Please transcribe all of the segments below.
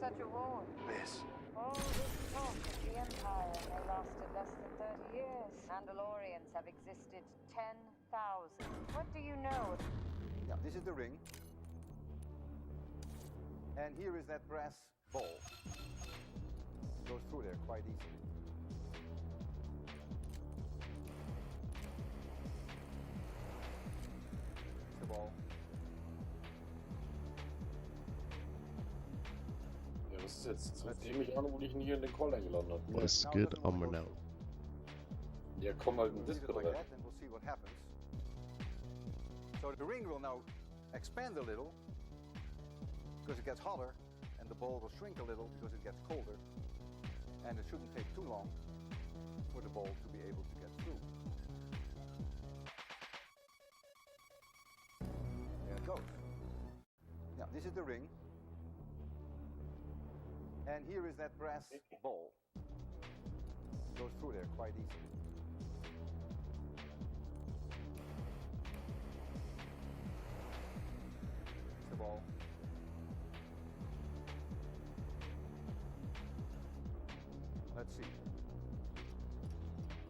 such a war? This. All this talk of the Empire may lasted less than 30 years. Mandalorians have existed 10,000. What do you know? Yeah, this is the ring. And here is that brass ball. Goes through there quite easily. The ball. Ja, das ist jetzt. Jetzt nehme ich an, wo ich ihn hier in den Call eingeladen habe. Was geht, Ammernow? Ja, komm halt in We'll leave it Discord like rein. that and we'll see what happens. So the ring will now expand a little because it gets hotter, and the ball will shrink a little because it gets colder. And it shouldn't take too long for the ball to be able to get through. There it goes. Now this is the ring. And here is that brass ball. Goes through there quite easily. The ball. Let's see.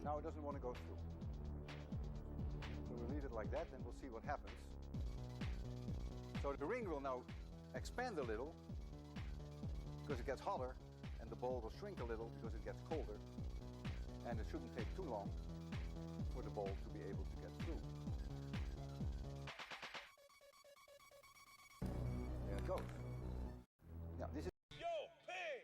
Now it doesn't want to go through. So we'll leave it like that and we'll see what happens. So the ring will now expand a little because it gets hotter, and the ball will shrink a little because it gets colder. And it shouldn't take too long for the ball to be able to get through. There it goes. Now this is Yo, Pain!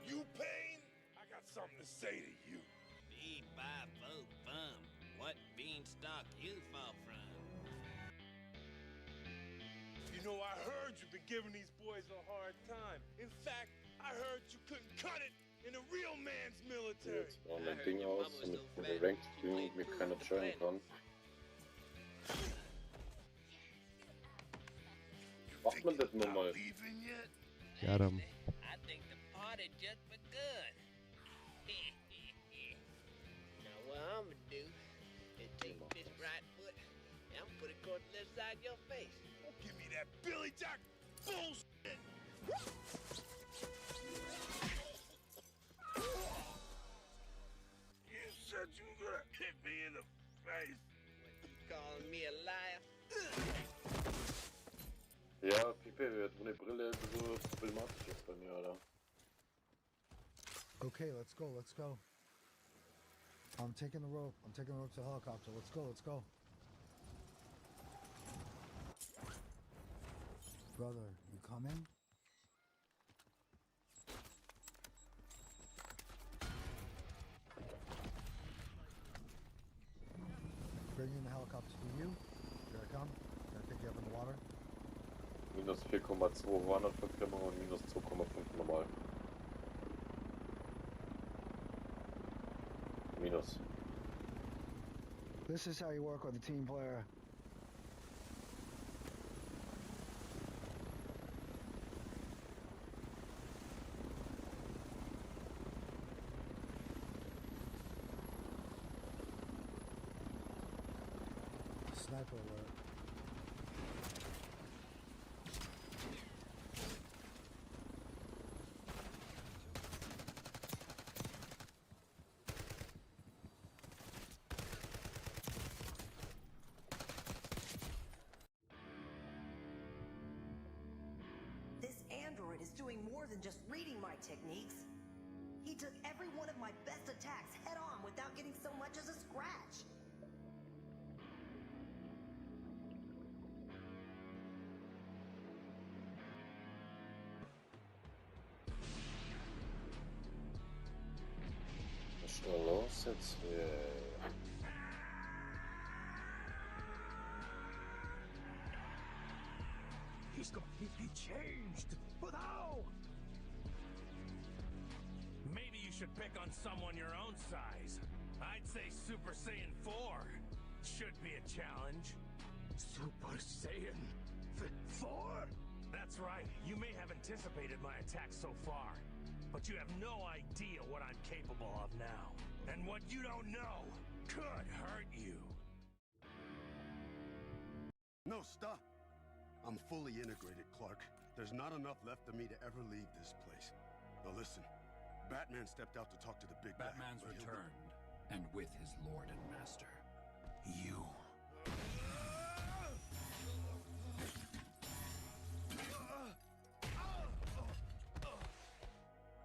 You, Pain? I got something to say to you. B505. What beanstalk you fall from? You know, I heard you've been giving these boys a hard time. In fact, I heard you couldn't cut it in a real man's military. Jetzt bauen wir ein Ding aus, damit ich mit Ranked spielen und mir keiner joinen kann. Macht man das nochmal? Leaving yet? Got him. I think the party just begun. Now what I'm gonna do is take this right foot and I'm gonna put it across the left side of your face. Give me that Billy Jack bullshit! You said you were gonna hit me in the face. You calling me a liar? Ja, Pipe, ohne Brille so problematisch ist bei mir, Alter. Okay, let's go, let's go. I'm taking the rope. I'm taking the rope to the helicopter. Let's go, let's go. Brother, you coming? Bringing the helicopter to you. Here I come. Gonna pick you up in the water. Minus 4,2 Wanderverkrümmung und minus 2,5 normal. Minus. This is how you work with a team player. Sniper alert. This android is doing more than just reading my techniques. He took every one of my best attacks head on without getting so much as a scratch. Was ist denn los jetzt hier? He's completely changed. But how? Maybe you should pick on someone your own size. I'd say Super Saiyan 4 should be a challenge. Super Saiyan 4? That's right. You may have anticipated my attack so far, but you have no idea what I'm capable of now. And what you don't know could hurt you. No, stop. I'm fully integrated, Clark. There's not enough left of me to ever leave this place. Now listen, Batman stepped out to talk to the big guy. Batman's returned, and with his lord and master, you.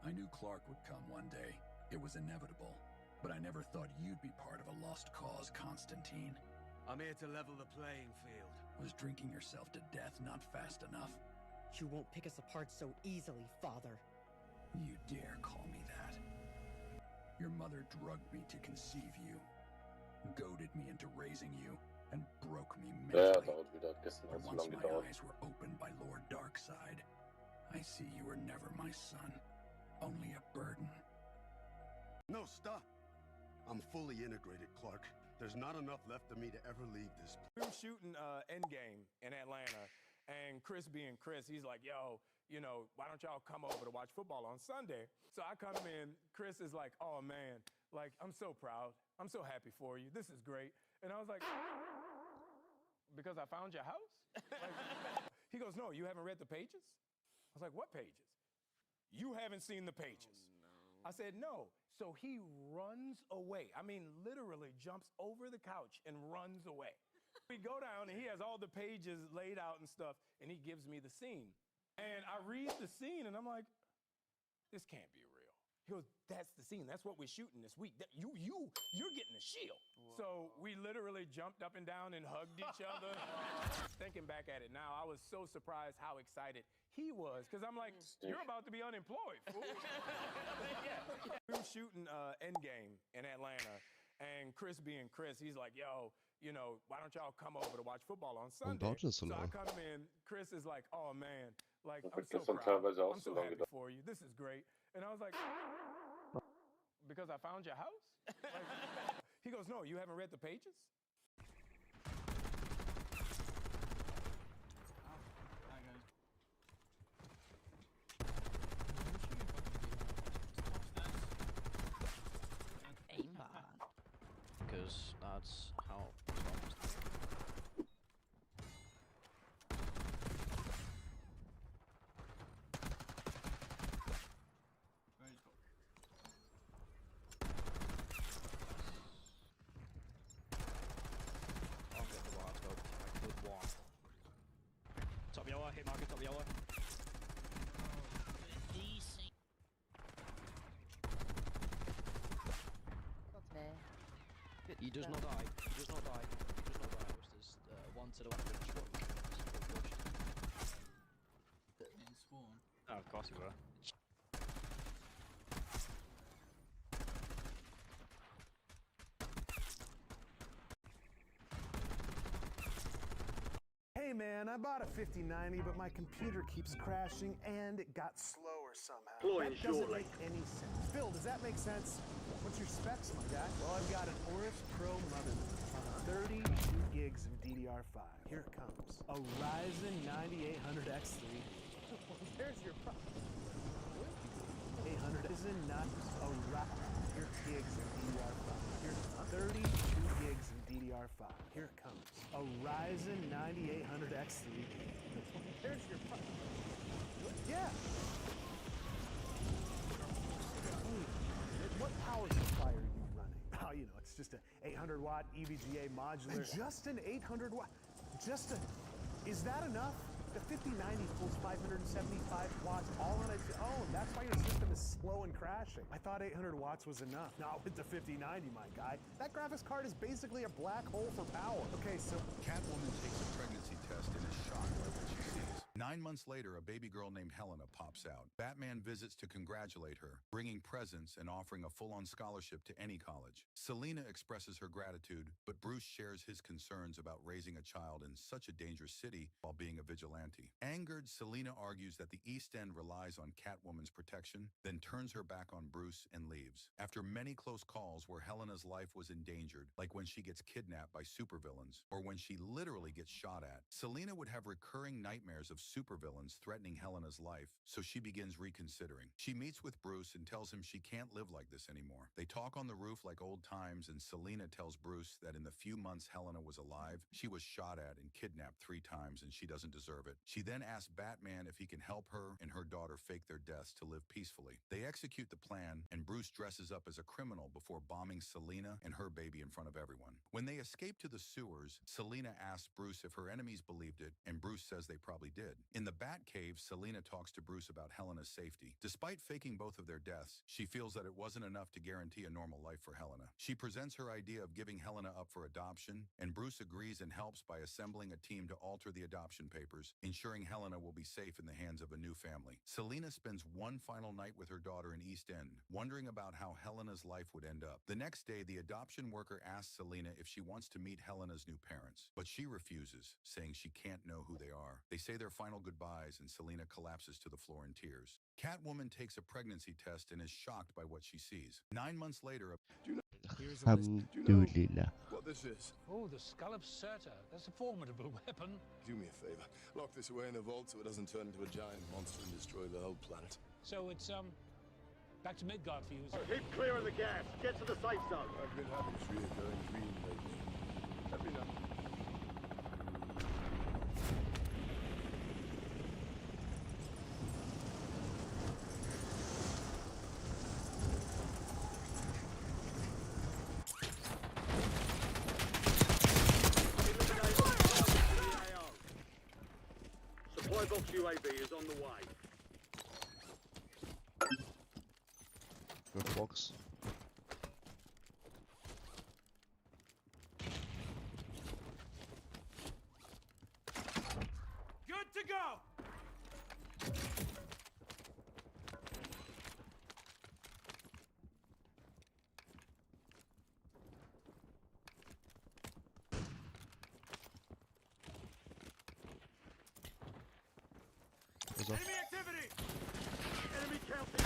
I knew Clark would come one day. It was inevitable. But I never thought you'd be part of a lost cause, Constantine. I'm here to level the playing field. Was drinking yourself to death not fast enough? You won't pick us apart so easily, Father. You dare call me that? Your mother drugged me to conceive you, goaded me into raising you, and broke me mentally. But once my eyes were opened by Lord Darkseid, I see you were never my son, only a burden. No, stop! I'm fully integrated, Clark. There's not enough left of me to ever leave this place. We were shooting Endgame in Atlanta, and Chris being Chris, he's like, yo, you know, why don't y'all come over to watch football on Sunday? So I come in, Chris is like, oh man, like, I'm so proud. I'm so happy for you. This is great. And I was like, because I found your house? Like, he goes, no, you haven't read the pages? I was like, what pages? You haven't seen the pages. Oh, no. I said, no. So he runs away. I mean, literally jumps over the couch and runs away. We go down and he has all the pages laid out and stuff, and he gives me the scene. And I read the scene and I'm like, this can't be real. He goes, that's the scene. That's what we're shooting this week. You're getting a shield. Whoa. So we literally jumped up and down and hugged each other. Thinking back at it now, I was so surprised how excited he was. Because I'm like, you're about to be unemployed, fool. Yeah. We were shooting Endgame in Atlanta. And Chris being Chris, he's like, yo, you know, why don't y'all come over to watch football on Sunday? So I come in, Chris is like, oh man, like, I'm so proud. I'm so happy for you. This is great. And I was like, because I found your house? Like, he goes, no, you haven't read the pages? Aimbot. Because that's how. Top yellow, hit marker, top yellow. He does not die. He does not die. He does not die. There's one to the left of the truck. In spawn. Oh, of course you were. Hey man, I bought a 5090, but my computer keeps crashing and it got slower somehow. That doesn't make any sense. Phil, does that make sense? What's your specs, my guy? Well, I've got an Aorus Pro motherboard, 32 gigs of DDR5. Here it comes. A Ryzen 9800X3. There's your problem. 800 isn't not a Ryzen gigs of DDR5. Here's 32 gigs of DDR5. Here it comes. A Ryzen 9800X3. There's your problem. Yeah. What power supply are you running? Oh, you know, it's just an 800 watt EVGA modular. Just an 800 watt? Is that enough? The 5090 pulls 575 watts all on its own. That's why your system is slow and crashing. I thought 800 watts was enough. Not with the 5090, my guy. That graphics card is basically a black hole for power. Okay, so Catwoman takes a pregnancy test and is shocked by what she sees. 9 months later, a baby girl named Helena pops out. Batman visits to congratulate her, bringing presents and offering a full-on scholarship to any college. Selina expresses her gratitude, but Bruce shares his concerns about raising a child in such a dangerous city while being a vigilante. Angered, Selina argues that the East End relies on Catwoman's protection, then turns her back on Bruce and leaves. After many close calls where Helena's life was endangered, like when she gets kidnapped by supervillains, or when she literally gets shot at, Selina would have recurring nightmares of supervillains threatening Helena's life, so she begins reconsidering. She meets with Bruce and tells him she can't live like this anymore. They talk on the roof like old times, and Selina tells Bruce that in the few months Helena was alive, she was shot at and kidnapped 3 times and she doesn't deserve it. She then asks Batman if he can help her and her daughter fake their deaths to live peacefully. They execute the plan, and Bruce dresses up as a criminal before bombing Selina and her baby in front of everyone. When they escape to the sewers, Selina asks Bruce if her enemies believed it, and Bruce says they probably did. In the Batcave, Selina talks to Bruce about Helena's safety. Despite faking both of their deaths, she feels that it wasn't enough to guarantee a normal life for Helena. She presents her idea of giving Helena up for adoption, and Bruce agrees and helps by assembling a team to alter the adoption papers, ensuring Helena will be safe in the hands of a new family. Selina spends one final night with her daughter in East End, wondering about how Helena's life would end up. The next day, the adoption worker asks Selina if she wants to meet Helena's new parents, but she refuses, saying she can't know who they are. They say their final goodbyes, and Selina collapses to the floor in tears. Catwoman takes a pregnancy test and is shocked by what she sees. 9 months later, Alhamdulillah. What this is? Oh, the Scallop Surtur. That's a formidable weapon. Do me a favor. Lock this away in the vault so it doesn't turn into a giant monster and destroy the whole planet. So it's, back to Midgard for you. Keep clear of the gas. Get to the safe zone. I've been having this reoccurring dream lately. Every night. Supply box UAV is on the way. Good box. Good to go! Enemy activity! Enemy counter.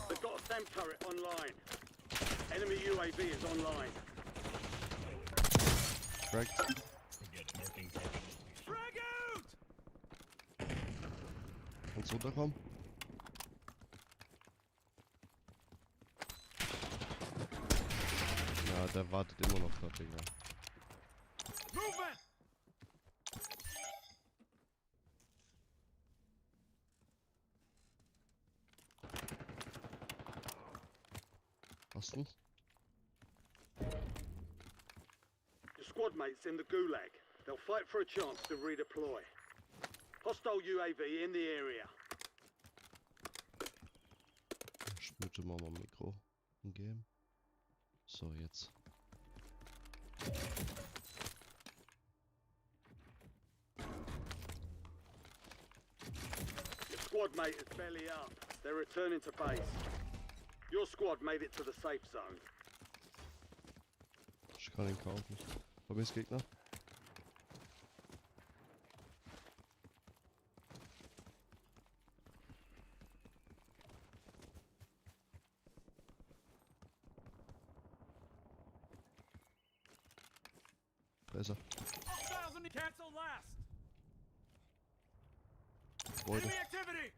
They've got a SAM turret online. Enemy UAV is online. Frag. Frag out! Kannst du runterkommen? Ja, der wartet immer noch da, Digga. Movement! Was denn? Your squad mates in the gulag. They'll fight for a chance to redeploy. Hostile UAV in the area. Ich mute mal mein Mikro im Game. So, jetzt. Your squad mate is belly up. They're returning to base. Your squad made it to the safe zone. Ich kann ihn kaufen. Hab ich Gegner? Besser. Cancel last! Gebäude. Enemy activity!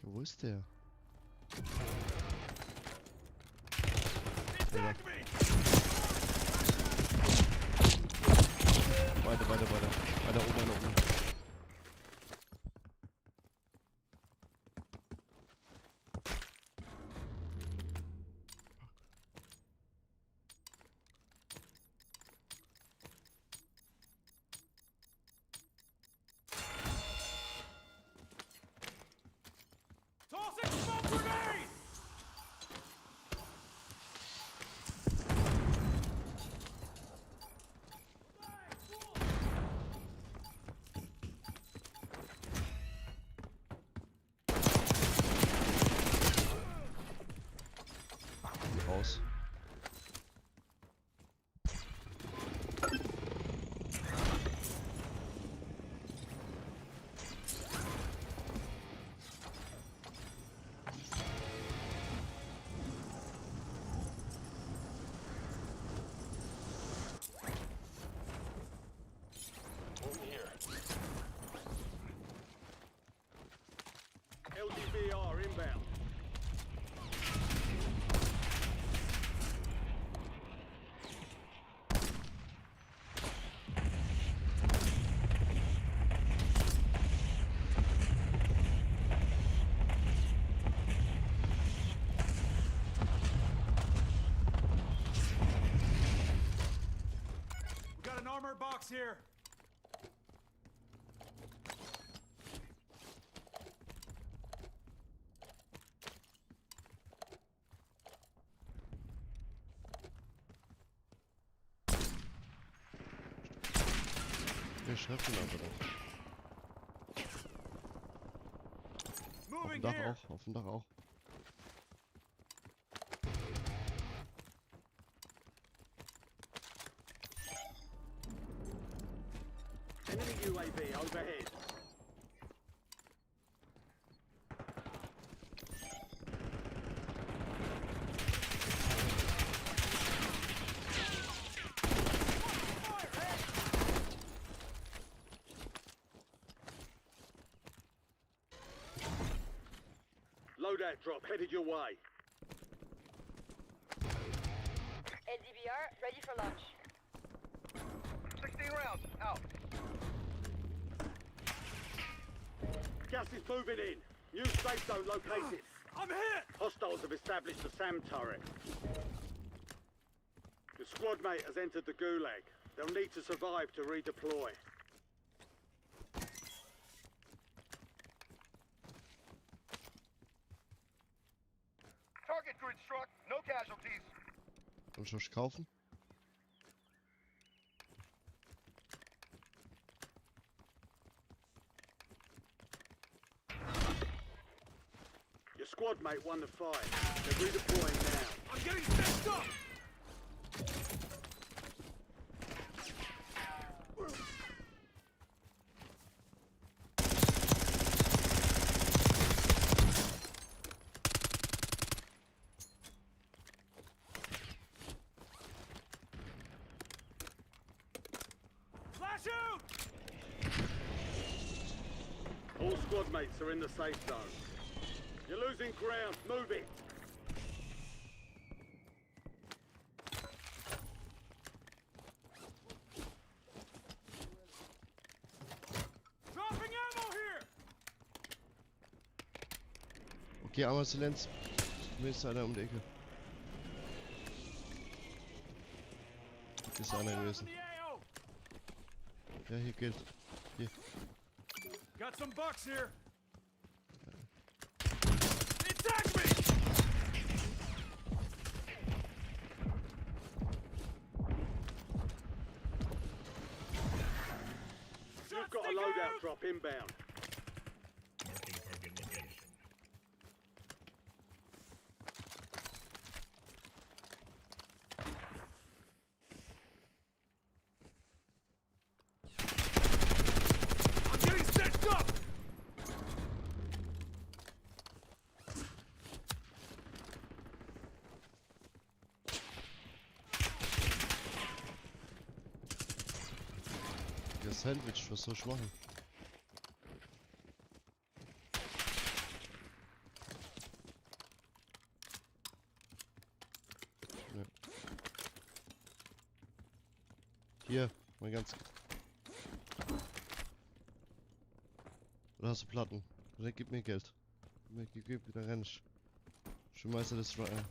Digga, wo ist der? Attack me! Weiter. Weiter oben. Tossing smoke grenade! SDR inbound. We got an armored box here. Wir schaffen aber doch. Auf dem Dach auch, auf dem Dach auch. Enemy UAV overhead. Loadout drop headed your way. LDBR, ready for launch. 16 rounds, out. Gas is moving in. New safe zone located. I'm hit! Hostiles have established a SAM turret. The squad mate has entered the gulag. They'll need to survive to redeploy. Target grid struck, no casualties. Soll ich euch kaufen? Your squad mate won the fight. They're redeploying now. I'm getting stitched up! Flash out! All squad mates are in the safe zone. You're losing ground. Move it. Dropping ammo here! Okay, einmal Silenz. Mir ist einer um die Ecke. Hier ist einer gewesen. Ja, hier gilt. Hier. Got some bucks here. Attack me! You've got a loadout drop inbound. I'm getting stitched up! Der Sandwich, was soll ich machen? Ja. Hier, mal ganz. Oder hast du Platten? Oder gib mir Geld. Gib, dann renn ich. Schmeiße das rein.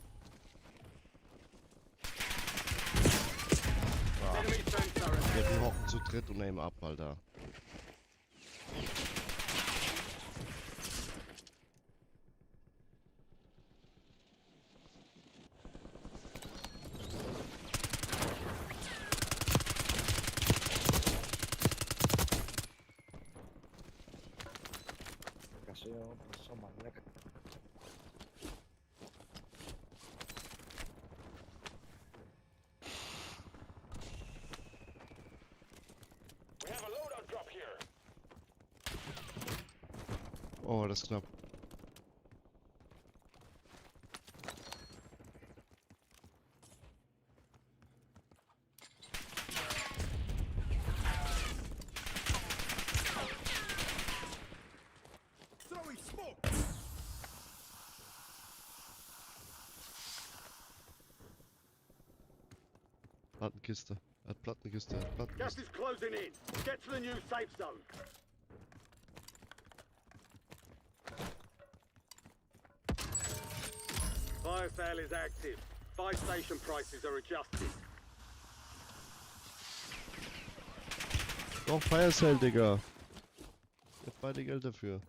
Wir hocken zu dritt und nehmen ab, Alter. We have a loadout drop here. Oh, das ist knapp. Throwing smoke! Plattenkiste. Er hat Plattenkiste, er hat Gas Plattenkiste. is closing in. Get to the new safe zone. Fire sale is active. Buy station prices are adjusted. Doch, Fire Sale, Digga. Ich hab beide Geld dafür.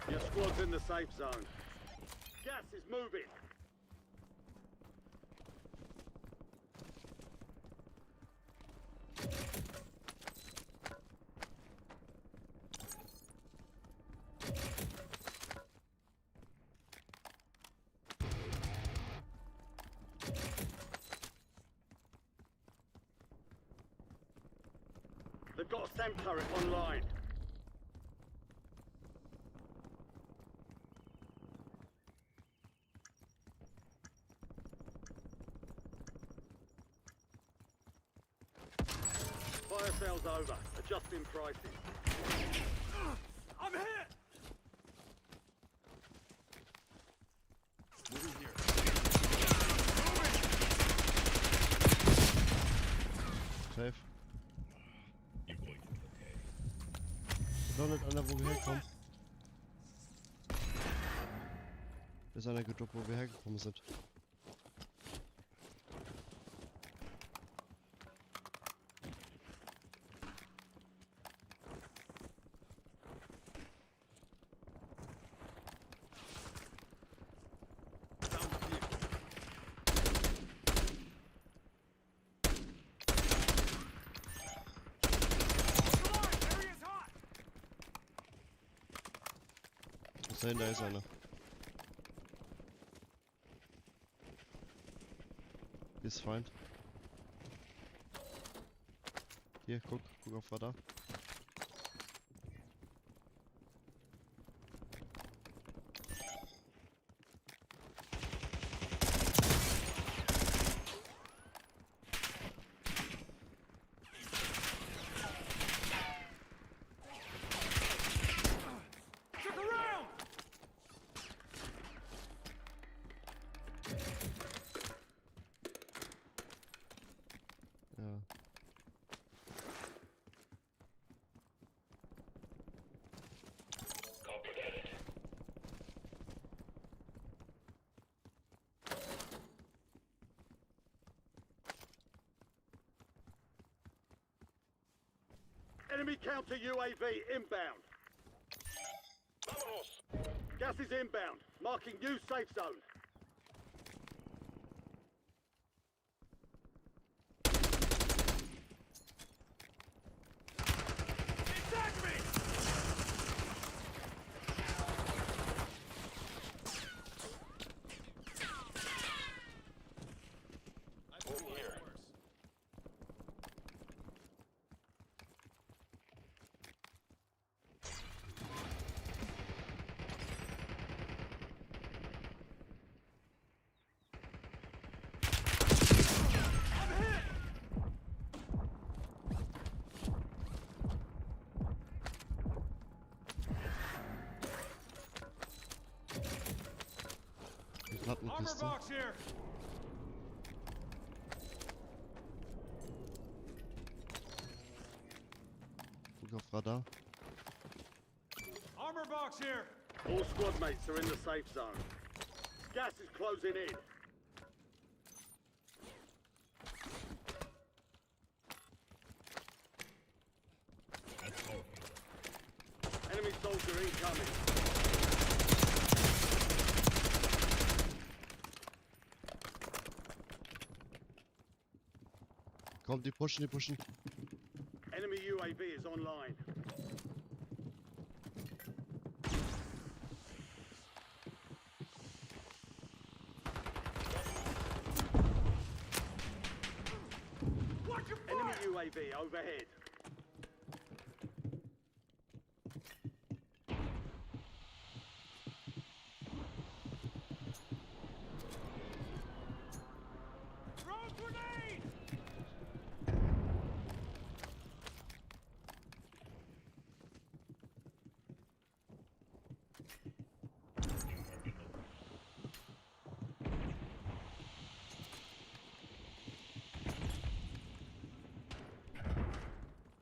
Your squad's in the safe zone. Gas is moving. They've got a SAM turret online. Fire sale's over. Adjusting prices. I'm hit! Moving here. Safe. Ich weiß nicht einer, wo wir herkommen. Da ist einer gedroppt, wo wir hergekommen sind. Da ist einer. Hier ist Feind. Hier, guck auf Radar. Ja. Enemy counter UAV inbound. Gas is inbound. Marking new safe zone. Plattenkiste. box here. Guck auf Radar. Armor box here. All squad mates are in the safe zone. Gas is closing in. Enemy soldier incoming. Komm, die pushen. Enemy UAV is online. UAV overhead. Throw a grenade!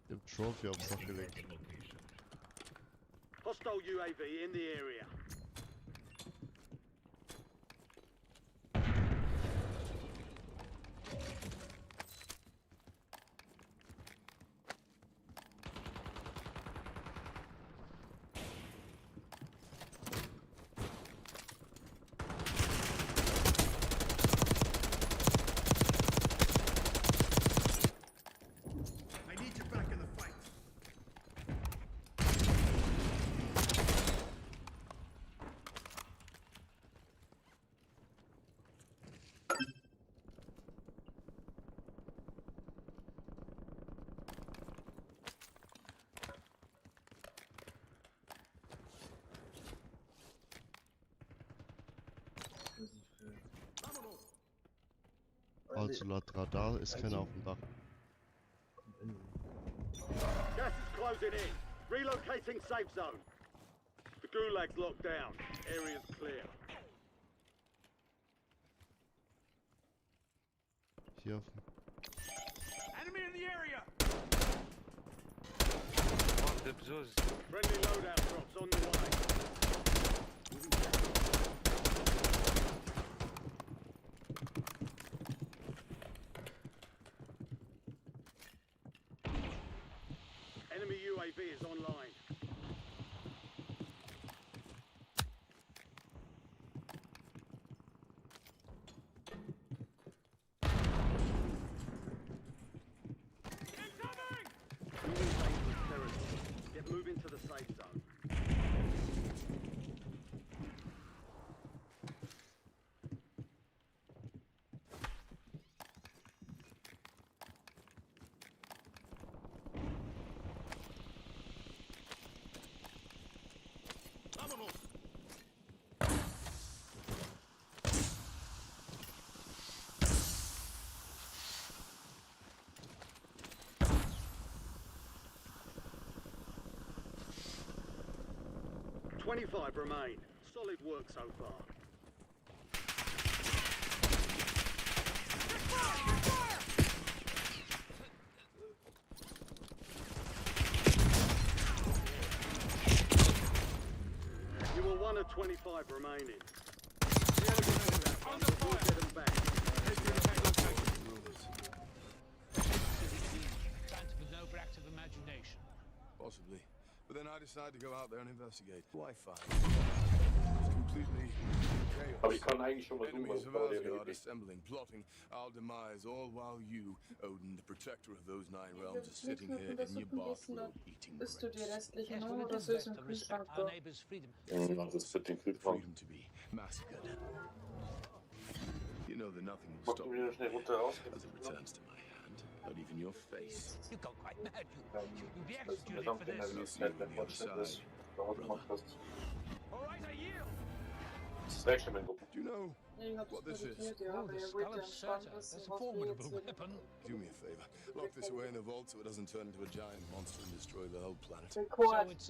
Dem Trophy aufs Dach gelegt. Hostile UAV in the area. I need you back in the fight. Also laut Radar ist keiner auf dem Dach. Gas is closing in. Relocating safe zone. The gulag's locked down. Area's clear. Hier auf dem... Enemy in the area! Friendly loadout drops on the way. Enemy UAV is online. Get moving to the safe zone. $25 remain. Solid work so far. You were 1 of 25 remaining. We'll get them back. With no active imagination. Possibly. But then I decided to go out there and investigate. Wi-Fi. It's completely chaos. Aber ich kann eigentlich schon mal Enemies zoomen, of aber der Asgard redet nicht. assembling, plotting our demise, all while you, Odin, the protector of those 9 realms, is sitting here in your bathrobe eating Isst du die restlichen Yes, noch well, it oder is soll ich best im to respect Kühlschrank our gehen? neighbor's freedom. Das ist für den Kühlschrank. freedom to be massacred. You know that nothing will Mach stop du me wieder schnell runter raus. as it returns to my hand. Not even your face. You got quite mad. You'll be Willst du mir executed dann for finden, this. wie es schnell der Fortschritt ist, was du gemacht hast? All right, I yield. Das ist weg, mein Gruppe. Do you know Nee, ich hab's what this is? korrigiert, ja, Oh, aber the ihr skull wollt ja of entspannt Surtur. wissen, That's a was wir formidable jetzt hier weapon. Do me a favor. Lock this away in a vault so it doesn't turn into a giant monster and destroy the whole planet. So Record. it's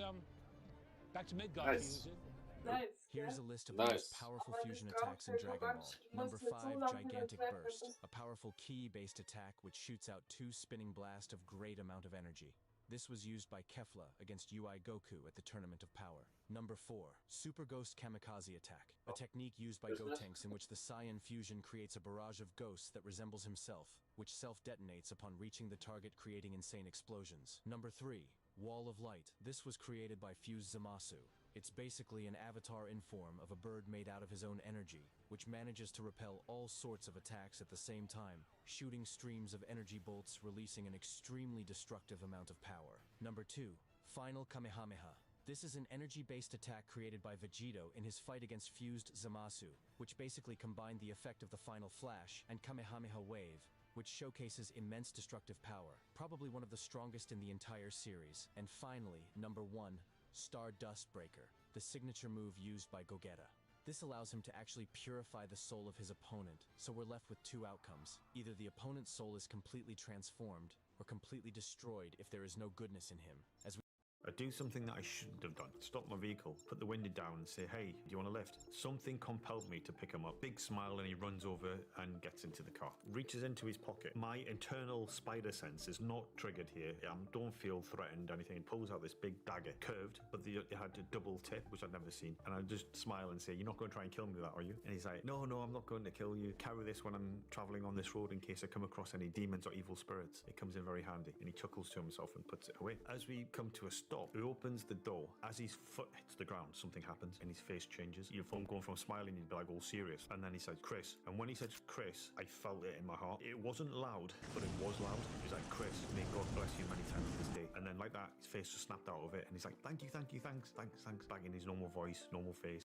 back to Midgard for you, Nice. is it? Nice, Here's gell? a list of the most Nice. powerful Aber fusion das attacks in Ground Dragon fehlt noch Ball. ganz- Number musst mir 5, zulaufen, wenn Gigantic du weg Burst, bist. a powerful ki-based attack which shoots out 2 spinning blasts of great amount of energy. This was used by Kefla against UI Goku at the Tournament of Power. Number 4, Super Ghost Kamikaze Attack, a technique used by Gotenks in which the Saiyan fusion creates a barrage of ghosts that resembles himself, which self-detonates upon reaching the target, creating insane explosions. Number 3, Wall of Light. This was created by Fused Zamasu. It's basically an avatar in form of a bird made out of his own energy, which manages to repel all sorts of attacks at the same time, shooting streams of energy bolts releasing an extremely destructive amount of power. Number 2, Final Kamehameha. This is an energy-based attack created by Vegito in his fight against Fused Zamasu, which basically combined the effect of the Final Flash and Kamehameha Wave, which showcases immense destructive power, probably one of the strongest in the entire series. And finally, number 1, Stardust Breaker, the signature move used by Gogeta. This allows him to actually purify the soul of his opponent, so we're left with 2 outcomes. Either the opponent's soul is completely transformed, or completely destroyed if there is no goodness in him. I do something that I shouldn't have done. Stop my vehicle, put the window down and say, hey, do you want a lift? Something compelled me to pick him up. Big smile and he runs over and gets into the car. Reaches into his pocket. My internal spider sense is not triggered here. I don't feel threatened or anything. He pulls out this big dagger, curved, but it had a double tip, which I'd never seen. And I just smile and say, you're not going to try and kill me with that, are you? And he's like, no, I'm not going to kill you. Carry this when I'm traveling on this road in case I come across any demons or evil spirits. It comes in very handy. And he chuckles to himself and puts it away. As we come to a stop, he opens the door. As his foot hits the ground, something happens and his face changes. You're going from smiling, you'd be like all serious. And then he says, Chris. And when he said Chris, I felt it in my heart. It wasn't loud, but it was loud. He was like, Chris, may God bless you many times this day. And then like that, his face just snapped out of it. And he's like, thank you, thanks. Back in his normal voice, normal face.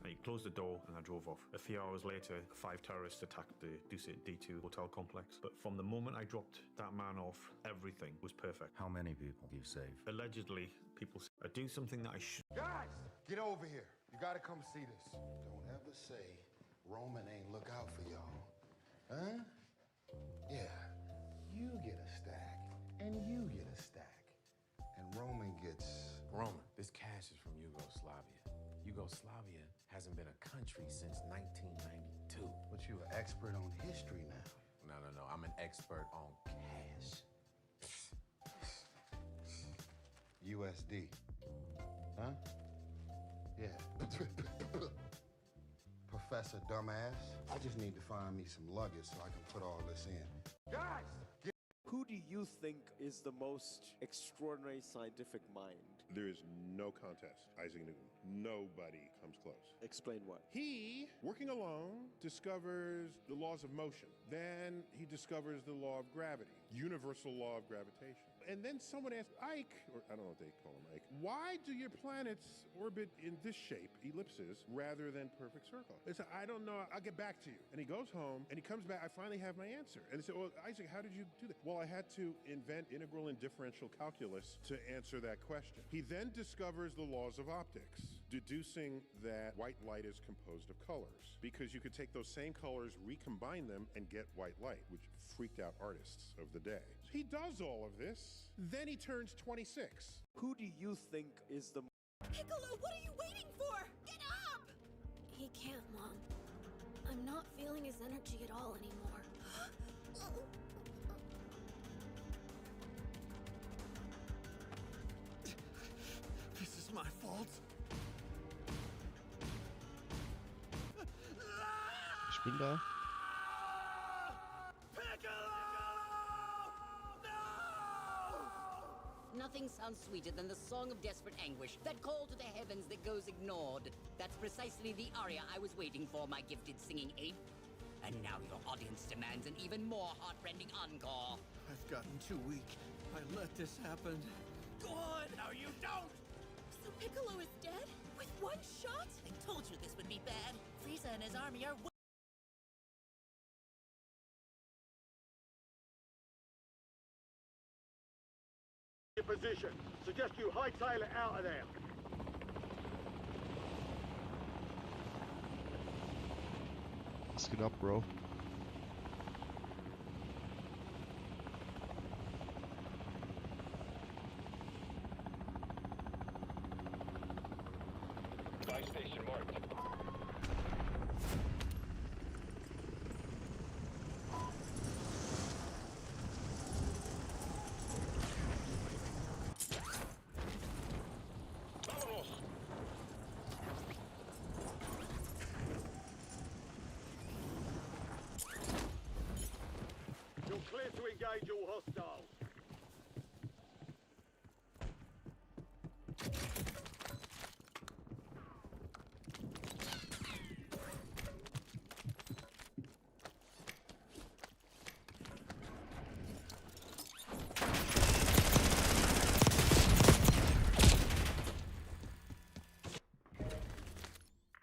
And he closed the door and I drove off. A few hours later, 5 terrorists attacked the Dusit D2 hotel complex. But from the moment I dropped that man off, everything was perfect. How many people you saved? Allegedly, people say I do something that I should. Guys, get over here. You gotta come see this. Don't ever say Roman ain't look out for y'all. Huh? Yeah. You get a stack, and you get a stack. And Roman gets... Roman, this cash is from Yugoslavia. Yugoslavia hasn't been a country since 1992. But you an expert on history now. No. I'm an expert on cash. USD. Huh? Yeah. Professor Dumbass, I just need to find me some luggage so I can put all this in. Guys! Who do you think is the most extraordinary scientific mind? There is no contest. Isaac Newton. Nobody comes close. Explain what? He, working alone, discovers the laws of motion. Then he discovers the law of gravity, universal law of gravitation. And then someone asked Ike, or I don't know what they call him, Ike, why do your planets orbit in this shape, ellipses, rather than perfect circle? He said, I don't know, I'll get back to you. And he goes home, and he comes back, I finally have my answer. And he said, well, Isaac, how did you do that? Well, I had to invent integral and differential calculus to answer that question. He then discovers the laws of optics, deducing that white light is composed of colors, because you could take those same colors, recombine them, and get white light, which freaked out artists of the day. He does all of this, then he turns 26. Who do you think is the... Piccolo, what are you waiting for? Get up! He can't, Mom. I'm not feeling his energy at all anymore. This is my fault. Ich bin da. Nothing sounds sweeter than the song of desperate anguish, that call to the heavens that goes ignored. That's precisely the aria I was waiting for, my gifted singing ape. And now your audience demands an even more heartrending encore. I've gotten too weak. I let this happen. Go on! No, you don't! So Piccolo is dead? With one shot? I told you this would be bad. Frieza and his army are... Position. Suggest you hightail it out of there. Let's get up, bro. Buy station marked. Clear to engage all hostiles.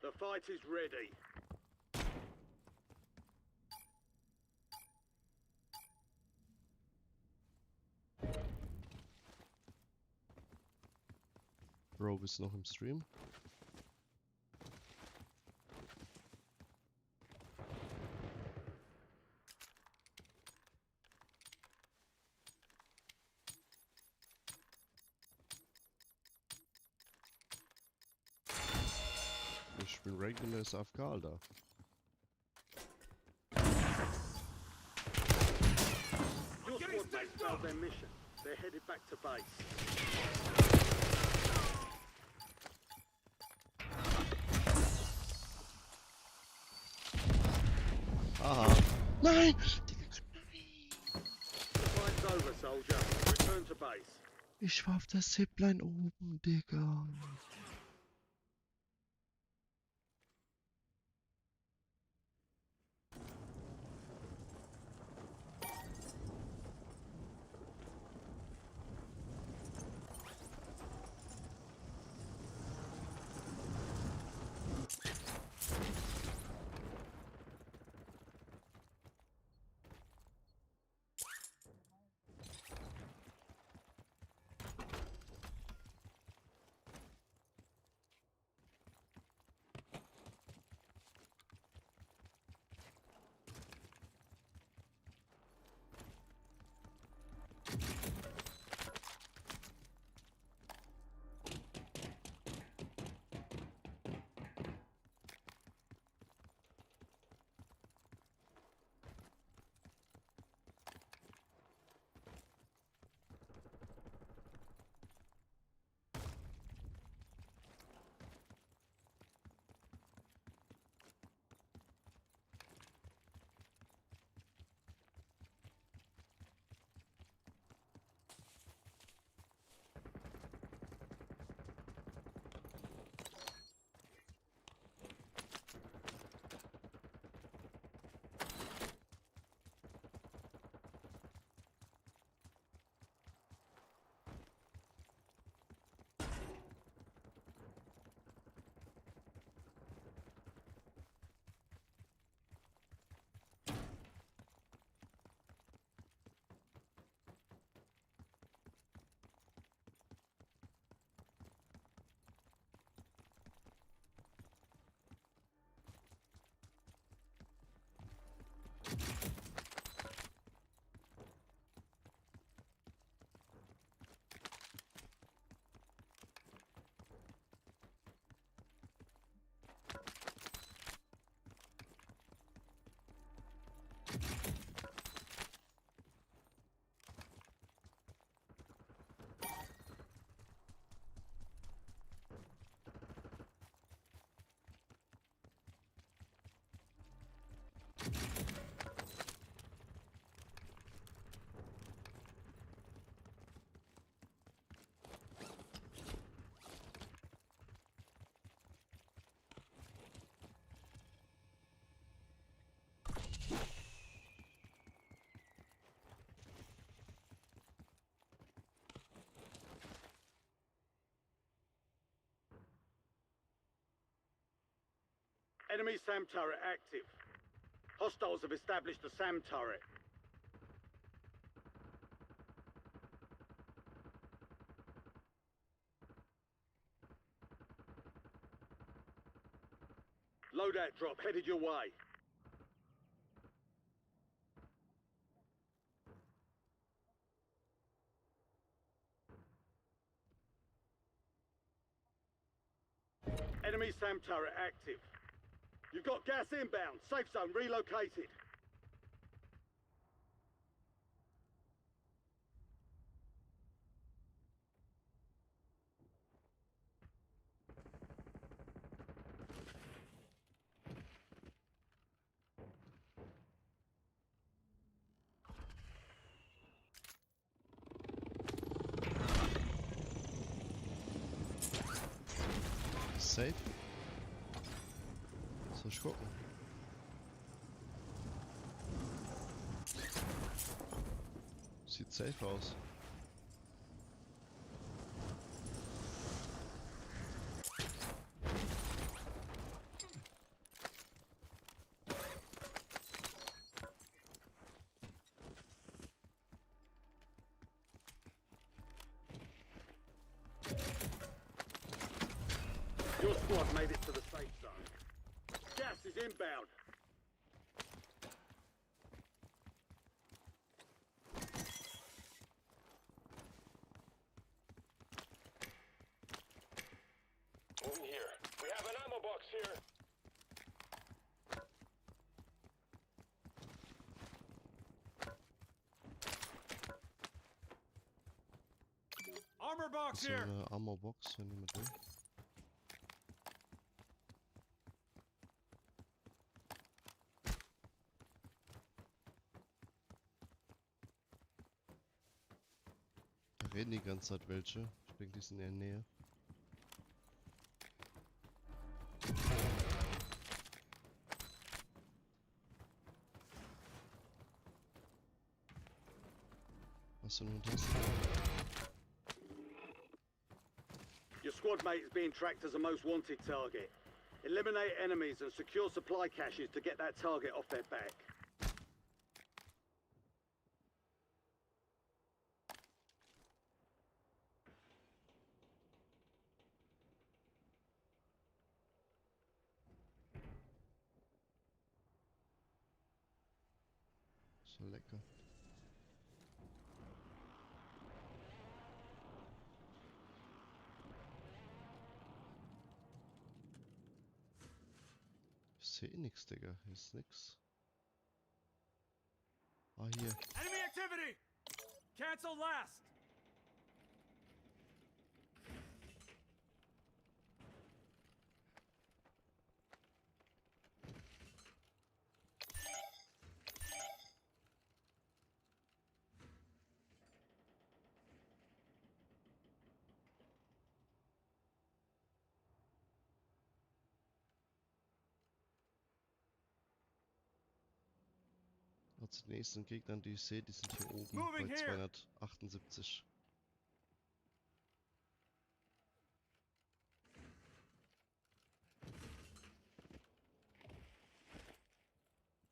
The fight is ready. Bro, bist du noch im Stream? Ich bin regular as AFK, Alter. Your squad mates failed their mission. They're headed back to base. Aha. Nein! The fight's over, soldier. Return to base. Ich war auf der Zipline oben, Digga. Enemy SAM turret active. Hostiles have established a SAM turret. Loadout drop headed your way. Enemy SAM turret active. You've got gas inbound. Safe zone relocated. Safe? Soll ich gucken? Sieht safe aus. squad made it to the safe zone. Gas is inbound. Moving here. We have an ammo box here. Armor box So eine Armorbox, wenn jemand will. Da reden die ganze Zeit welche. Ich denke, die sind in der Nähe. Was du nun das? Your squad mate is being tracked as a most wanted target. Eliminate enemies and secure supply caches to get that target off their back. So lecker. Ich sehe nix, Digga. Hier ist nix. Ah, hier. Enemy activity! Cancel last! Also die nächsten Gegner, die ich sehe, die sind hier oben bei 278.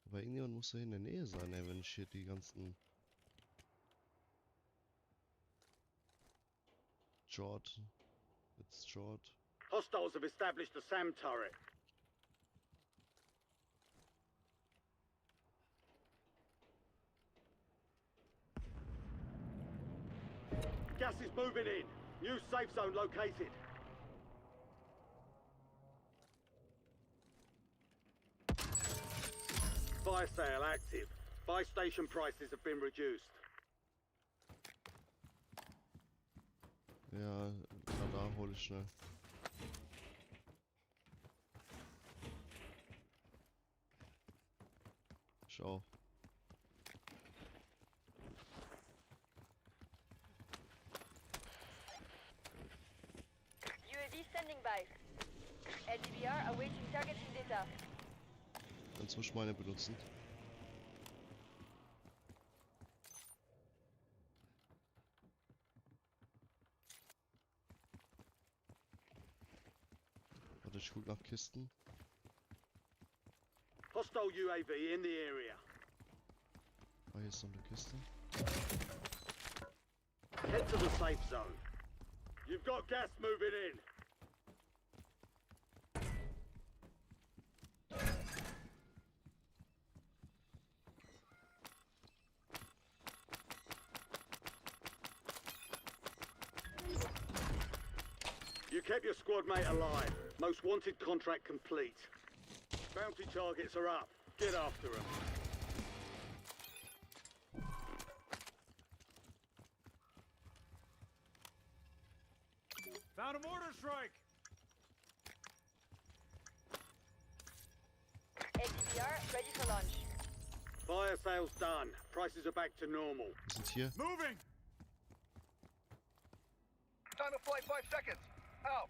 Aber irgendjemand muss ja in der Nähe sein, ey, wenn ich hier die ganzen It's Jord. Hostiles have established a SAM turret. Gas is moving in. New safe zone located. Fire sale active. Buy station prices have been reduced. Ja, Radar hole ich schnell. Ich auch. UAV standing by. LDBR awaiting targeting data. Kannst ruhig meine benutzen. Warte, ich guck nach Kisten. Hostile UAV in the area. Ah, hier ist noch eine Kiste. Head to the safe zone. You've got gas moving in. You kept your squad mate alive. Most wanted contract complete. Bounty targets are up. Get after them. Found a mortar strike! LDBR ready for launch. Fire sales done. Prices are back to normal. Wir sind hier. Moving! Time of flight 5 seconds. Out.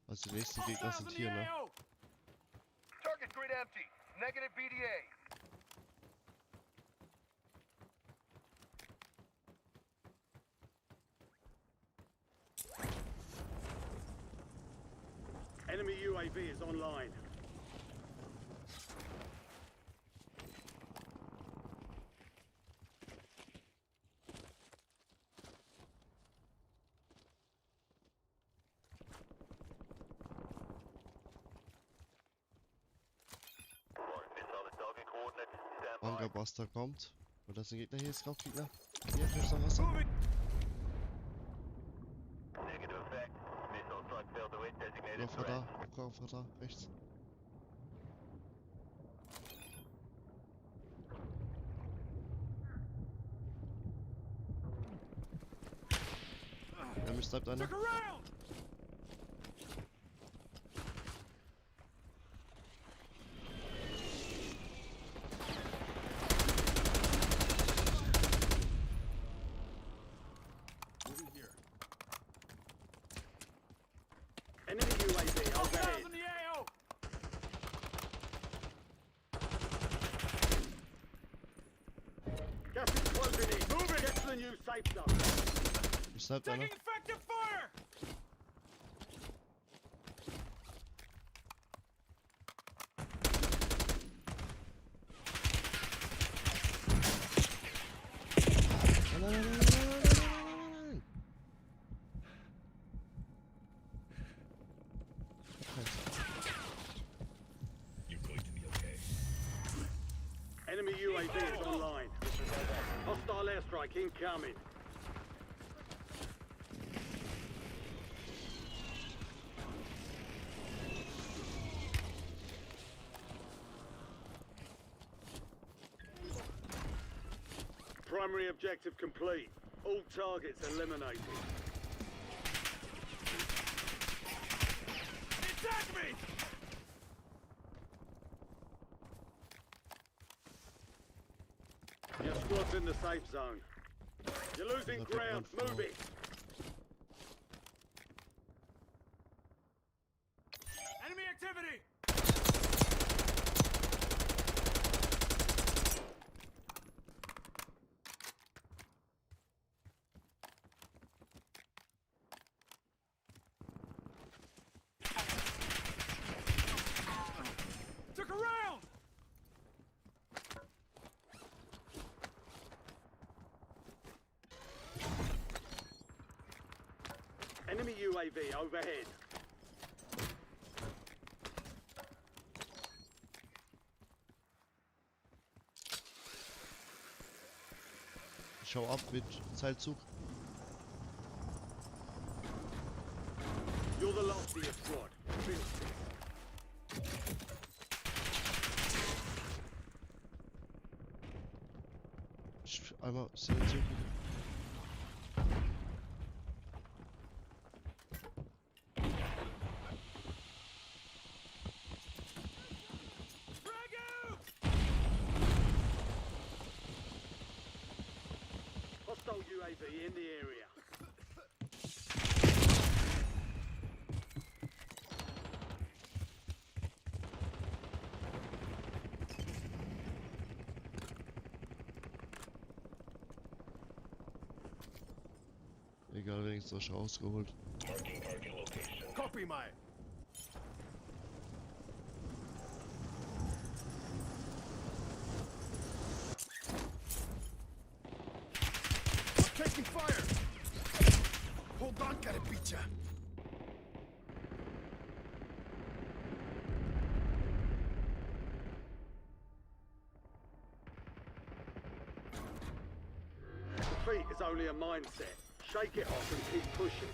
Also die nächsten Gegner sind hier, ne? Target grid empty. Negative BDA. Enemy UAV is online. Bunkerbuster kommt. Und das ist ein Gegner. Hier ist Rauchgegner. Hier, Fenster Wasser. Laufer da, Laufer da, rechts. Ja, mich bleibt einer. Enemy UAV overhead. Gas is closing in. Moving. Get to the new safe zone. Mich bleibt einer. Effective fire! Nein, nein, nein, nein, nein, nein, nein, nein. Enemy UAV is online. Hostile airstrike incoming. Primary objective complete. All targets eliminated. Attack me! Your squad's in the safe zone. You're losing ground. Move it. Enemy activity! Took a round! Enemy UAV overhead. Ich hau ab mit Seilzug. You're the last of your squad. Finish this. Einmal Seilzug. Hostile UAV in the area. Egal, wenigstens was rausgeholt. Copy, mate. I'm taking fire. Hold on, Carapicha. Defeat is only a mindset. Shake it off and keep pushing.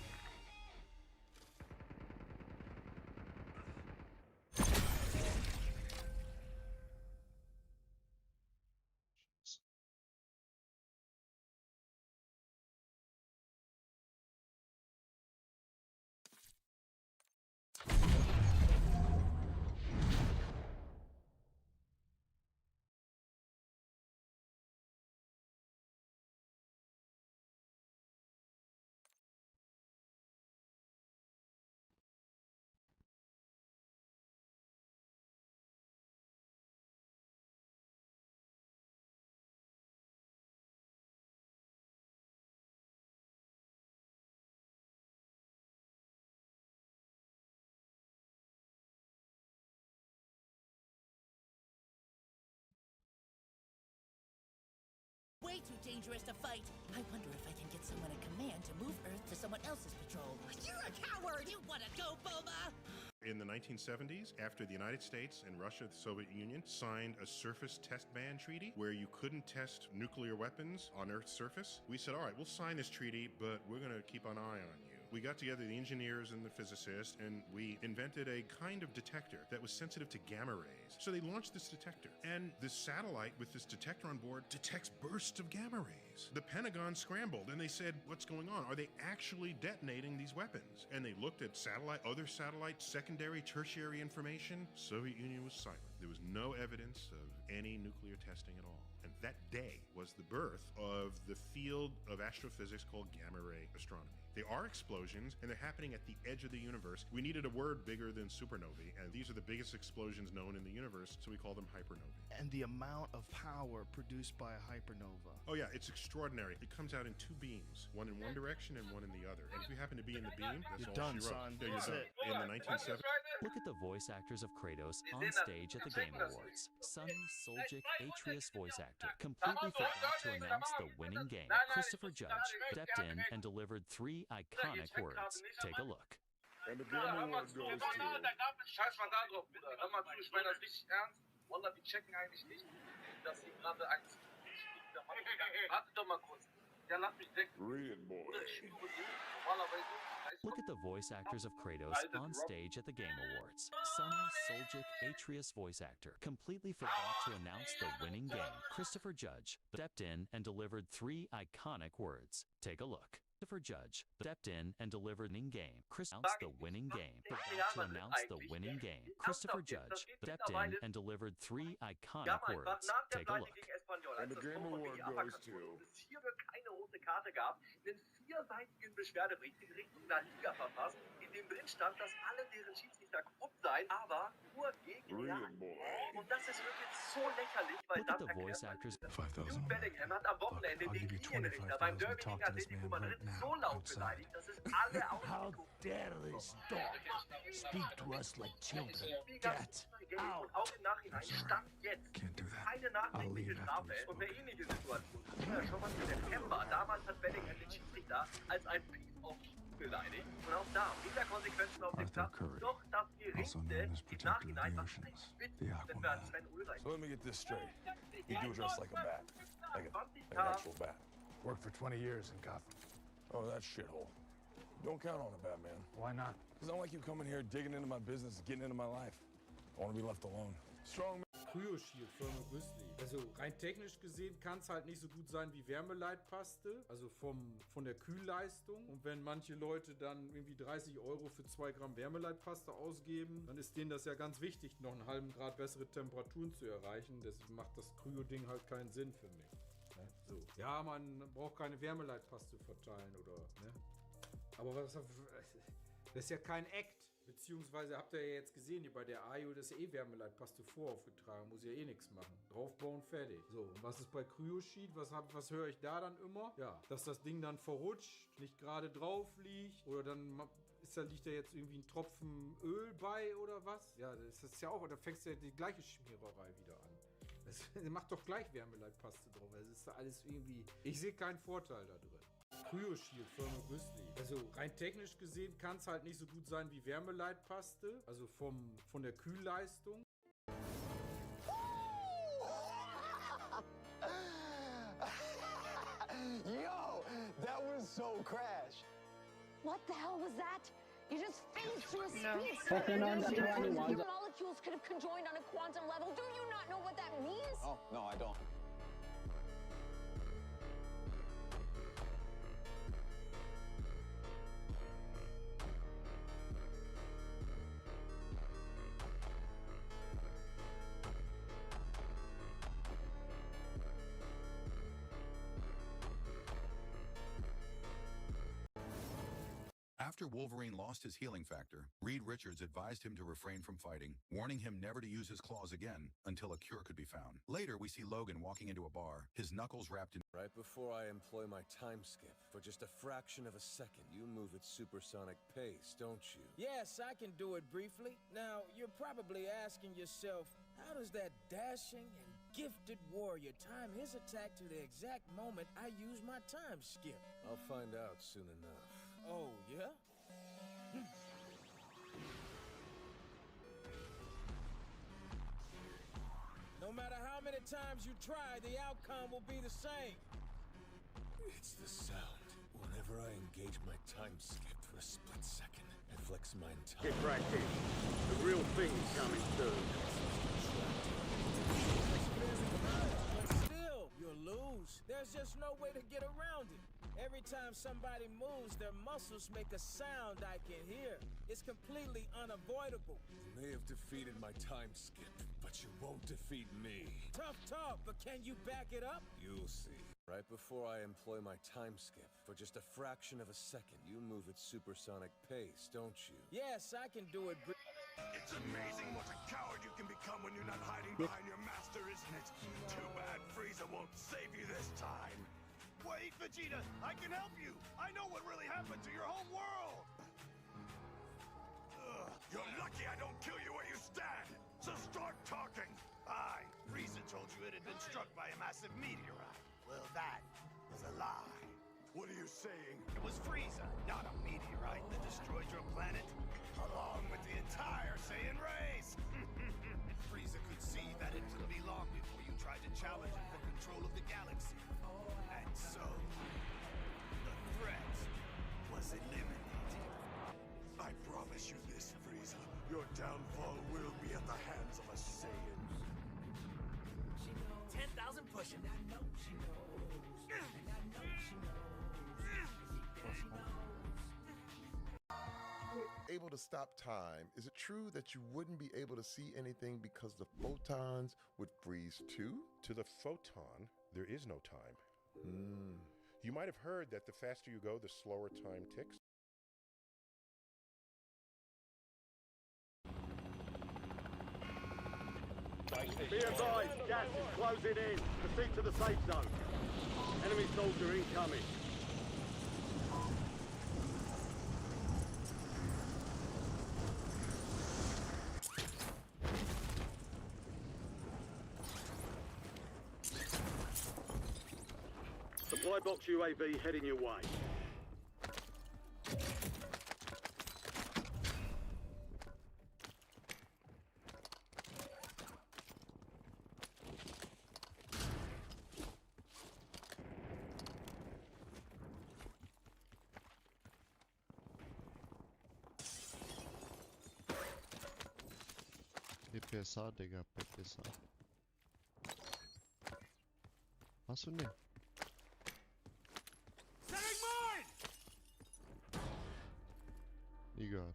way too dangerous to fight. I wonder if I can get someone at command to move Earth to someone else's patrol. You're a coward! You wanna go, Bulma? In the 1970s, after the United States and Russia, the Soviet Union, signed a surface test ban treaty where you couldn't test nuclear weapons on Earth's surface, we said, all right, we'll sign this treaty, but we're going to keep an eye on you. We got together the engineers and the physicists, and we invented a kind of detector that was sensitive to gamma rays. So they launched this detector, and this satellite with this detector on board detects bursts of gamma rays. The Pentagon scrambled, and they said, what's going on? Are they actually detonating these weapons? And they looked at other satellites, secondary, tertiary information. Soviet Union was silent. There was no evidence of any nuclear testing at all. And that day was the birth of the field of astrophysics called gamma ray astronomy. They are explosions, and they're happening at the edge of the universe. We needed a word bigger than supernovae, and these are the biggest explosions known in the universe, so we call them hypernovae. And the amount of power produced by a hypernova. Oh yeah, it's extraordinary. It comes out in two beams, one in one direction and one in the other. And if you happen to be in the beam, that's You're all done, she wrote. son. Yeah, you're That's done. it. In the 1970s. Look at the voice actors of Kratos on stage at the Game Awards. Sunny, Soljic, Atreus voice actor, completely forgot to announce the winning game. Christopher Judge stepped in and delivered 3 iconic words. Take a look. And the Game Award goes to... Scheiß mal da drauf, bitte. Hör mal zu, ich meine das richtig ernst. Wallah, die checken eigentlich nicht, dass sie gerade eins... Warte doch mal kurz. Ja, lass mich weg. Read, boy. Look at the voice actors of Kratos on stage at the Game Awards. Sunny, Soljic, Atreus voice actor, completely forgot to announce the winning game. Christopher Judge stepped in and delivered 3 iconic words. Take a look. Christopher Judge stepped in and delivered the game. Chris announced the winning game. Forgot to announce the winning game. Christopher Judge stepped in and delivered 3 iconic words. Take a look. And the Game Award goes to... Hier wird keine rote Karte gab, einen 4-seitigen Beschwerdebericht in Richtung La Liga verfasst, in dem drin stand, dass alle deren Schiedsrichter korrupt seien, aber nur gegen Real. Und das ist wirklich so lächerlich, weil Look at das the voice actors. Jude Bellingham hat am Wochenende den Linienrichter beim Derby gegen Atletico Madrid so laut beleidigt, dass es alle ausgeguckt. How dare this dog speak to us like children? Get out! Und auch im Nachhinein stand jetzt keine nachträgliche Strafe und eine ähnliche Situation. Ja, schon mal im September. Damals hat Bellingham den Schiedsrichter als ein Piece of Shit beleidigt. Und auch da wieder Konsequenzen auf dem Platz. Doch das Geringste im Nachhinein war schlecht. Wenn wir an Sven Ulreich. So let me get this straight. You do dress like a bat. Like an actual bat. Worked for 20 years in Gotham. Oh, that shithole. Don't count on it, Batman. Why not? Because I don't like you coming here, digging into my business, getting into my life. I want to be left alone. Strong Kryoshield Firma Grizzly. Also rein technisch gesehen kann es halt nicht so gut sein wie Wärmeleitpaste, also von der Kühlleistung. Und wenn manche Leute dann irgendwie 30 € für 2 Gramm Wärmeleitpaste ausgeben, dann ist denen das ja ganz wichtig, noch einen halben Grad bessere Temperaturen zu erreichen. Deswegen macht das Kryo-Ding halt keinen Sinn für mich. Ne? So. Ja, man braucht keine Wärmeleitpaste verteilen oder, ne? Aber das ist ja kein Act. Beziehungsweise habt ihr ja jetzt gesehen, hier bei der AIO, das ist Wärmeleitpaste voraufgetragen, muss ja eh nichts machen. Draufbauen, fertig. So, und was ist bei Kryosheet? Was höre ich da dann immer? Ja, dass das Ding dann verrutscht, nicht gerade drauf liegt oder dann liegt da jetzt irgendwie ein Tropfen Öl bei oder was? Ja, das ist ja auch, da fängst du ja die gleiche Schmiererei wieder an. Das macht doch gleich Wärmeleitpaste drauf. Das ist alles irgendwie, ich sehe keinen Vorteil da drin. Kryoshield Firma Grizzly. Also rein technisch gesehen kann es halt nicht so gut sein wie Wärmeleitpaste, also von der Kühlleistung. Yo, that was so crash. What the hell was that? You just phased through a No. speed Fucking on the Your tiny ones. molecules could have conjoined on a quantum level. Do you not know what that means? Oh, no, I don't. After Wolverine lost his healing factor, Reed Richards advised him to refrain from fighting, warning him never to use his claws again until a cure could be found. Later, we see Logan walking into a bar, his knuckles wrapped in... Right before I employ my time skip, for just a fraction of a second, you move at supersonic pace, don't you? Yes, I can do it briefly. Now, you're probably asking yourself, how does that dashing and gifted warrior time his attack to the exact moment I use my time skip. I'll find out soon enough. Oh, yeah? No matter how many times you try, the outcome will be the same. It's the sound. Whenever I engage my time skip for a split second, I flex my entire... Get practice. The real thing's coming soon. But still, you'll lose. There's just no way to get around it. Every time somebody moves, their muscles make a sound I can hear. It's completely unavoidable. You may have defeated my time skip, but you won't defeat me. Tough talk, but can you back it up? You'll see. Right before I employ my time skip, for just a fraction of a second, you move at supersonic pace, don't you? Yes, I can do it. It's amazing what a coward you can become when you're not hiding behind your master, isn't it? Too bad Frieza won't save you this time. Wait, Vegeta! I can help you! I know what really happened to your home world! You're lucky I don't kill you where you stand! So start talking! Aye, Frieza told you it had been struck by a massive meteorite. Well, that was a lie. What are you saying? It was Frieza, not a meteorite, that destroyed your planet, along with the entire Saiyan race! Frieza could see that it would be long before you tried to challenge him for control of the galaxy. And so, the threat was eliminated. I promise you this, Frieza. Your downfall will be at the hands of a Saiyan. 10,000 pushing. I know she knows. And I know she knows. Able to stop time, is it true that you wouldn't be able to see anything because the photons would freeze too? To the photon, there is no time. You might have heard that the faster you go, the slower time ticks. Be advised, gas is closing in. Proceed to the safe zone. Enemy soldier incoming. Supply box UAV heading your way. PSA, Digga, PSA. Hast du nicht? Nie gehört.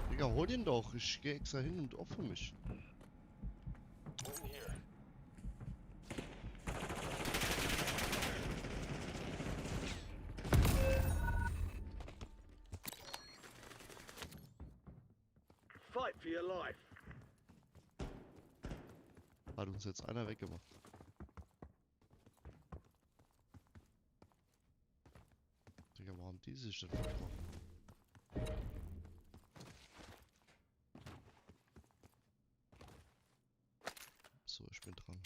Digga, hol den doch. Ich geh extra hin und opfer mich. Fight for your life. Hat uns jetzt einer weggemacht. Digga, warum die sich denn wegmachen? So, ich bin dran.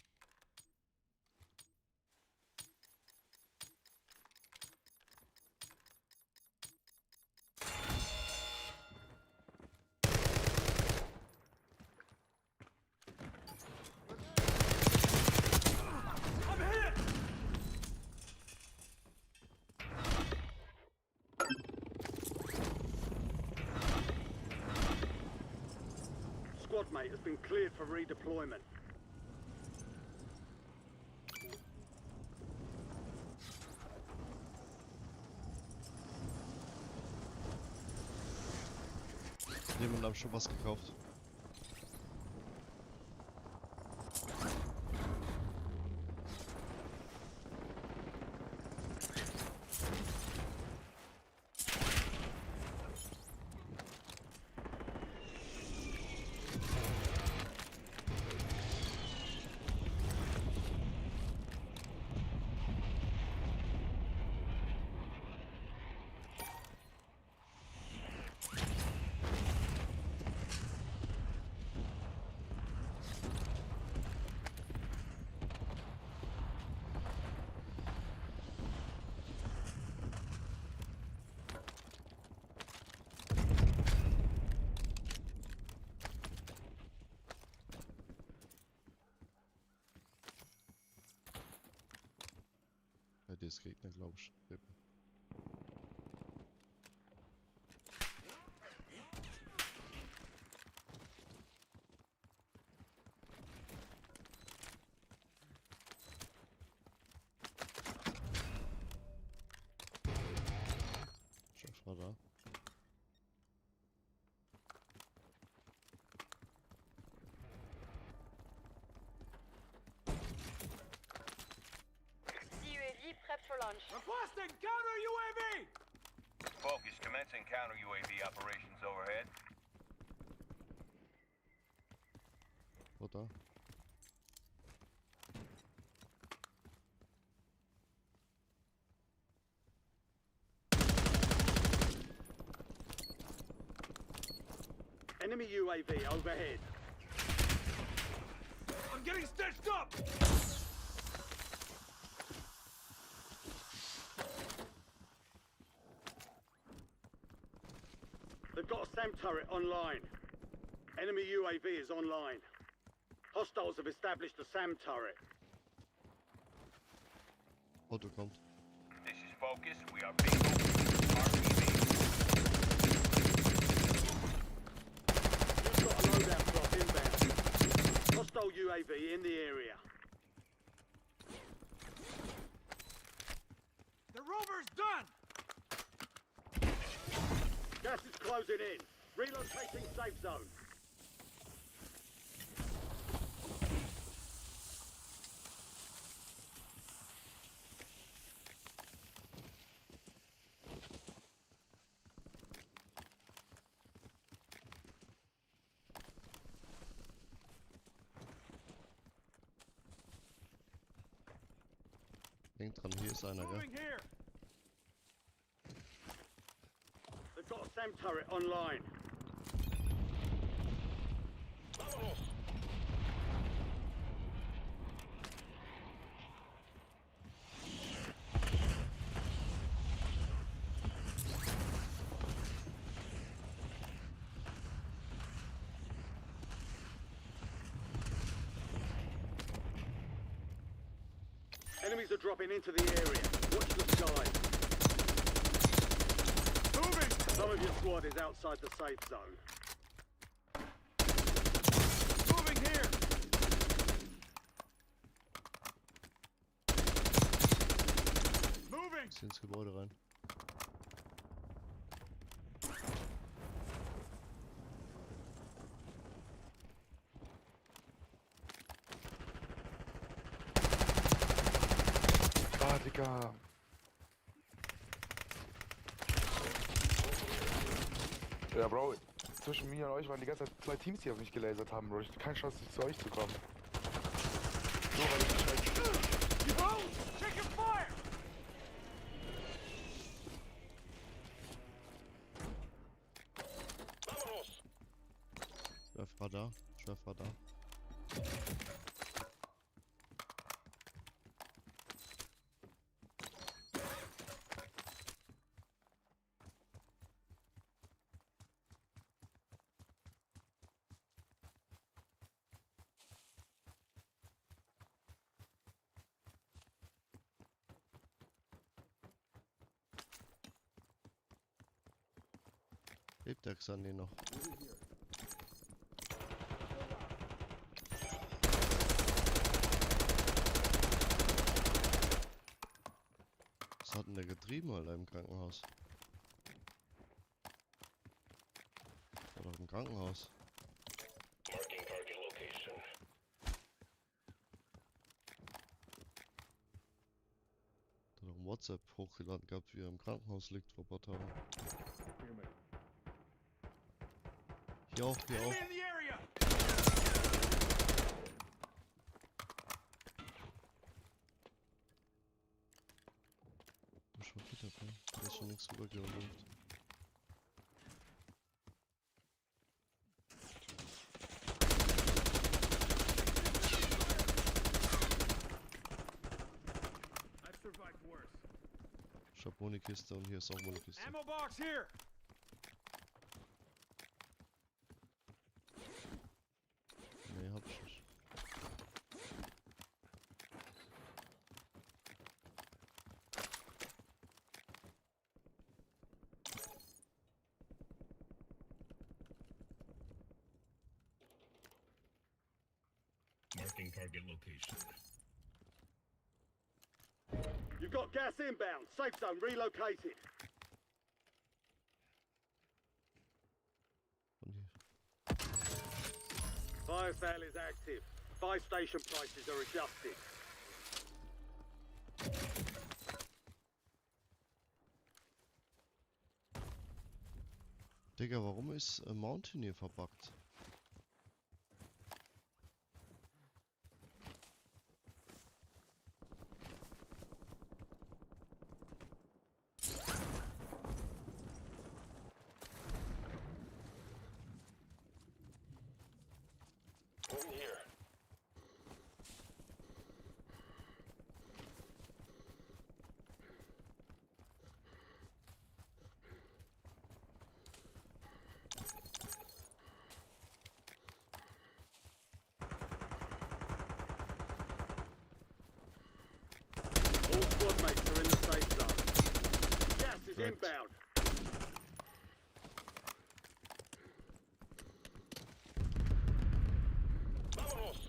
Squad mate has been cleared for redeployment. haben schon was gekauft. Bei dir ist Gegner, glaube ich. Chef war da. UAV prepped for launch. Requesting counter UAV! Focus, commencing counter UAV operations overhead. Oder? Enemy UAV overhead. I'm getting stitched up! They've got a SAM turret online. Enemy UAV is online. Hostiles have established a SAM turret. Auto kommt. This is Focus. We are being open. You've got a loadout drop inbound. Hostile UAV in the area. The rover's done! Gas is closing in. Relocating safe zone. Denk dran, hier ist einer, gell? They've got a SAM turret online. Enemies are dropping into the area. Watch the sky. Moving! Some of your squad is outside the safe zone. Moving here! Moving! Ist ins Gebäude rein. Ah, Digga. Ja, Bro, zwischen mir und euch waren die ganze Zeit 2 Teams, die auf mich gelasert haben, Bro. Ich hatte keine Chance, zu euch zu kommen. So, weil ich halt... Taking fire! Chef war da. Chef war da. Lebt der Xandi noch? Was hat denn der getrieben, Alter, im Krankenhaus? War doch im Krankenhaus. Marking target location. Da hat ein WhatsApp hochgeladen gehabt, wie er im Krankenhaus liegt vor ein paar Tagen. Hier auch, hier auch. Schon wieder, ne? Da ist schon nichts rübergeholt. Ich hab wohl eine Kiste und hier ist auch wohl eine Kiste. Ammo box here. Nee, hab ich nicht. Marking target location. You've got gas inbound. Safe zone relocated. Fire sale is active. Buy station prices are adjusted. Digga, warum ist Mountaineer verbuggt? Moving here. All squad mates are in the safe zone. Gas is inbound. Vámonos.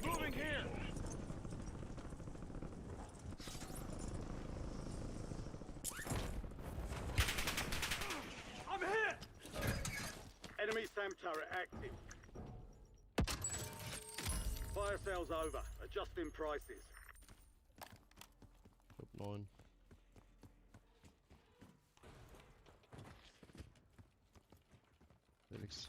Moving here. I'm hit. Enemy SAM turret active. Fire sale's over. Adjusting prices. Ich hab 9. Felix.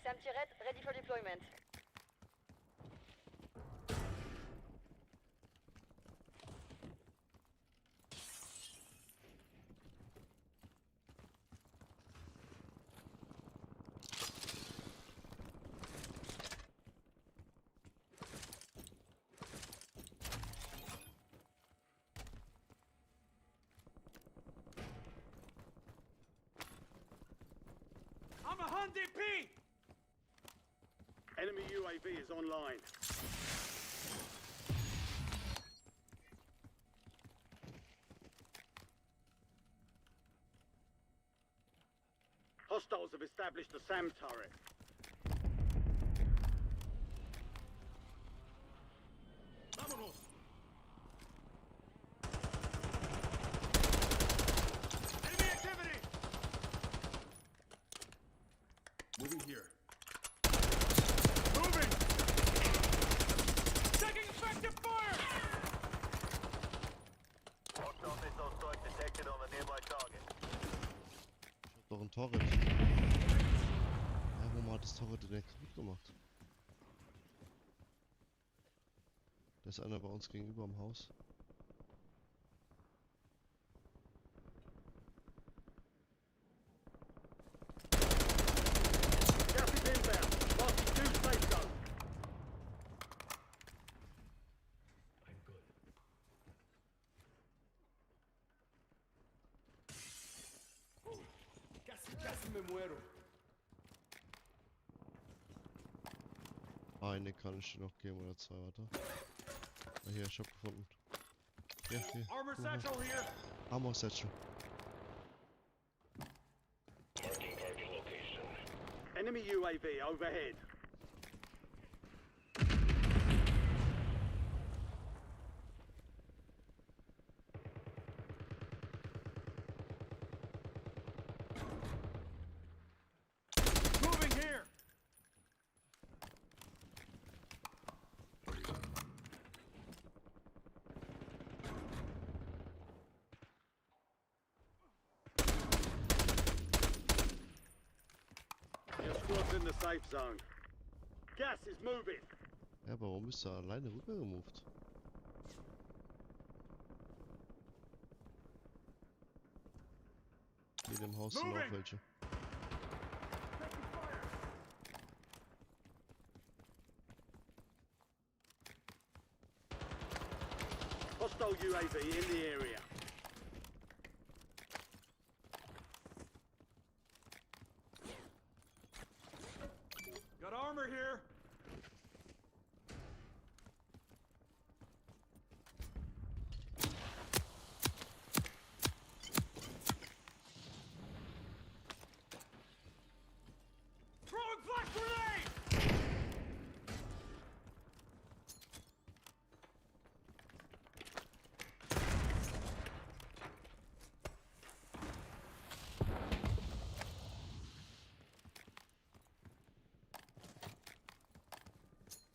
SAM turret ready for deployment. I'm a Hun DP. Enemy UAV is online. Hostiles have established a SAM turret. Vámonos. Enemy activity. Moving here. Moving. Taking effective fire. Hostile missile strike detected on the nearby target. Ich hab doch ein Torret. Ja, warum hat das Torret direkt kaputt gemacht? Da ist einer bei uns gegenüber am Haus. Gas is inbound. Marking 2 safe zones. I'm good. Casi me muero. Eine kann ich dir noch geben oder zwei, warte. Ah, hier, ich hab gefunden. hier. Armor satchel here. Armor Satchel. Marking target location. Enemy UAV overhead. Moving here. Your squad's in the safe zone. Gas is moving. Ja, aber warum ist er alleine rübergemoved? Hier in dem Haus sind auch welche. Hostile UAV in the area. Got armor here. Throwing flash grenade!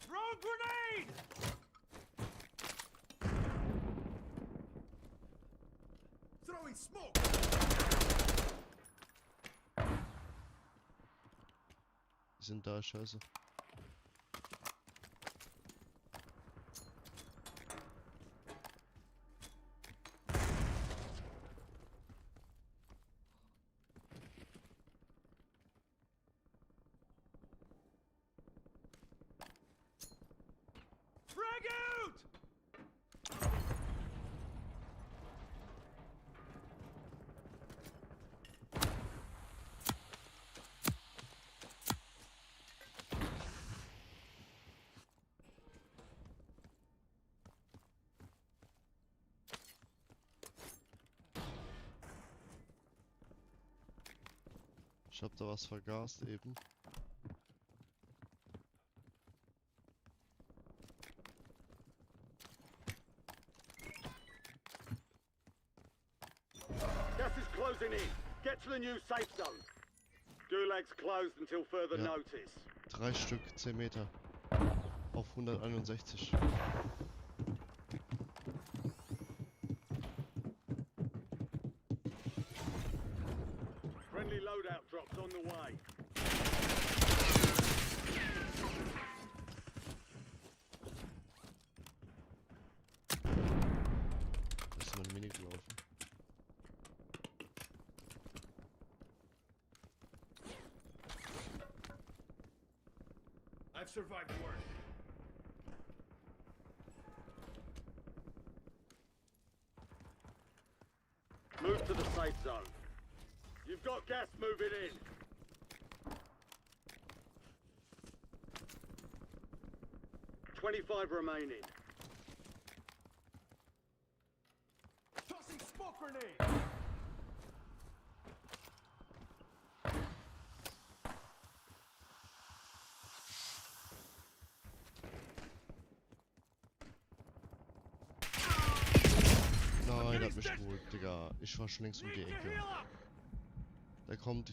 Throw grenade! Throwing smoke! Die sind da, scheiße. Frag out! Ich hab da was vergast eben. Gas is closing in. Get to the new safe zone. Gulag's closed until further Ja. notice. 3 Stück, 10 Meter. Auf 161. Friendly loadout drops on the way. Da ist meine Mini gelaufen. I've survived worse. Move to the safe zone. You've got gas moving in. $25 remaining. Tossing smoke grenade! Nein, er hat mich geholt, Digga. Ich war schon längst um die Ecke. Der kommt.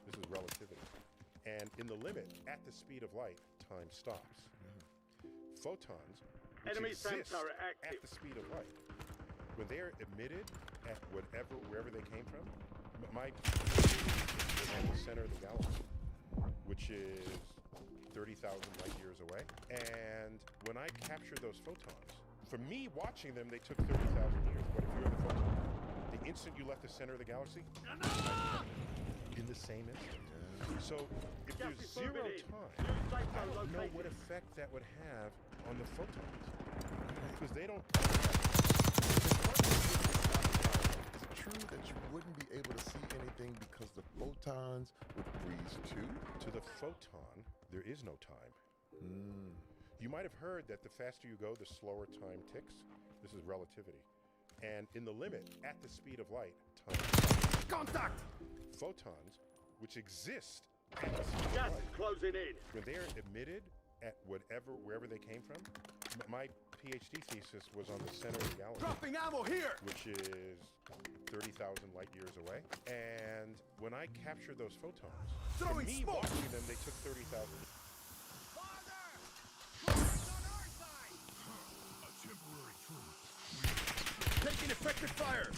This is relativity. And in the limit, at the speed of light, time stops. Photons, which Enemy exist sensor at active. the speed of light, when they are emitted at wherever they came from, my is at the center of the galaxy, which is 30,000 light years away. And when I captured those photons, for me watching them, they took 30,000 years. But if you're in the photon, the instant you left the center of the galaxy, in the same instant. So if there's zero time, I don't know what effect that would have on the photons. Because they don't... Is it true that you wouldn't be able to see anything because the photons would freeze too? To the photon, there is no time. You might have heard that the faster you go, the slower time ticks. This is relativity. And in the limit, at the speed of light, time... Contact! Photons, which exist at the speed of light... Gas is closing in! When they are emitted at wherever they came from, my PhD thesis was on the center of the galaxy. Dropping ammo here! Which is 30,000 light years away. And when I captured those photons, throwing me smoke! watching them, they took 30,000... Taking effective fire!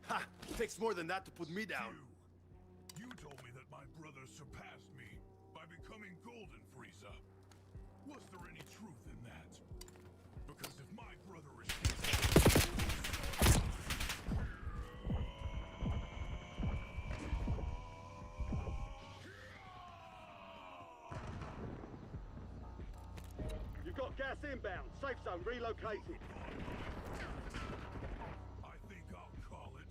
Ha! Takes more than that to put me down. You told me that my brother surpassed me by becoming golden, Frieza. Was there any truth in that? Because if my brother is... You've got gas inbound. Safe zone relocated. I think I'll call it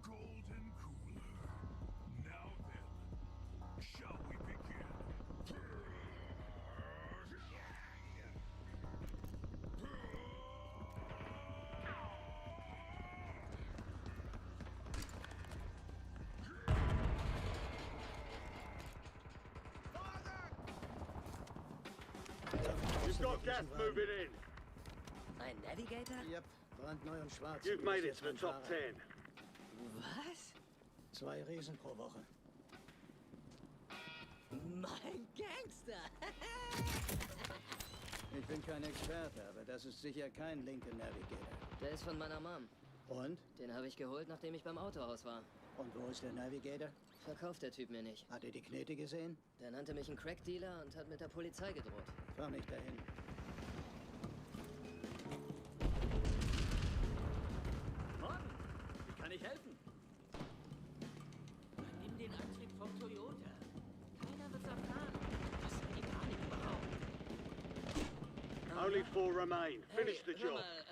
Golden Cooler. Now then, shall we begin? You've got gas moving in. Ein Navigator? Yep, brandneu und schwarz. You've made it to the top 10. Was? 2 Riesen pro Woche. Mein Gangster! Ich bin kein Experte, aber das ist sicher kein linker Navigator. Der ist von meiner Mom. Und? Den habe ich geholt, nachdem ich beim Autohaus war. Und wo ist der Navigator? Verkauft der Typ mir nicht. Hat er die Knete gesehen? Der nannte mich einen Crack-Dealer und hat mit der Polizei gedroht. Fahr mich dahin. Morgen! Wie kann ich helfen? Nimm den Antrieb vom Toyota. Keiner wird's erfahren. Das ist die Panik überhaupt. Only 4 remain. Finish the Hey, hör job. mal,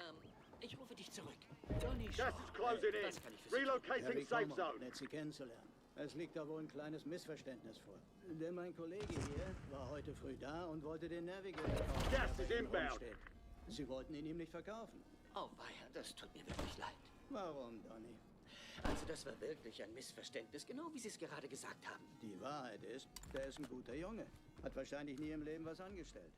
ich rufe dich zurück. Johnny Gas is closing in. Ja, Relocating wie safe komm, zone. nett Sie kennenzulernen. Es liegt da wohl ein kleines Missverständnis vor. Denn mein Kollege hier war heute früh da und wollte den Navigator kaufen. Gas der is bei ihm inbound. rumsteht. Sie wollten ihn ihm nicht verkaufen. Oh weia, das tut mir wirklich leid. Warum, Donny? Also das war wirklich ein Missverständnis, genau wie Sie es gerade gesagt haben. Die Wahrheit ist, der ist ein guter Junge. Hat wahrscheinlich nie im Leben was angestellt.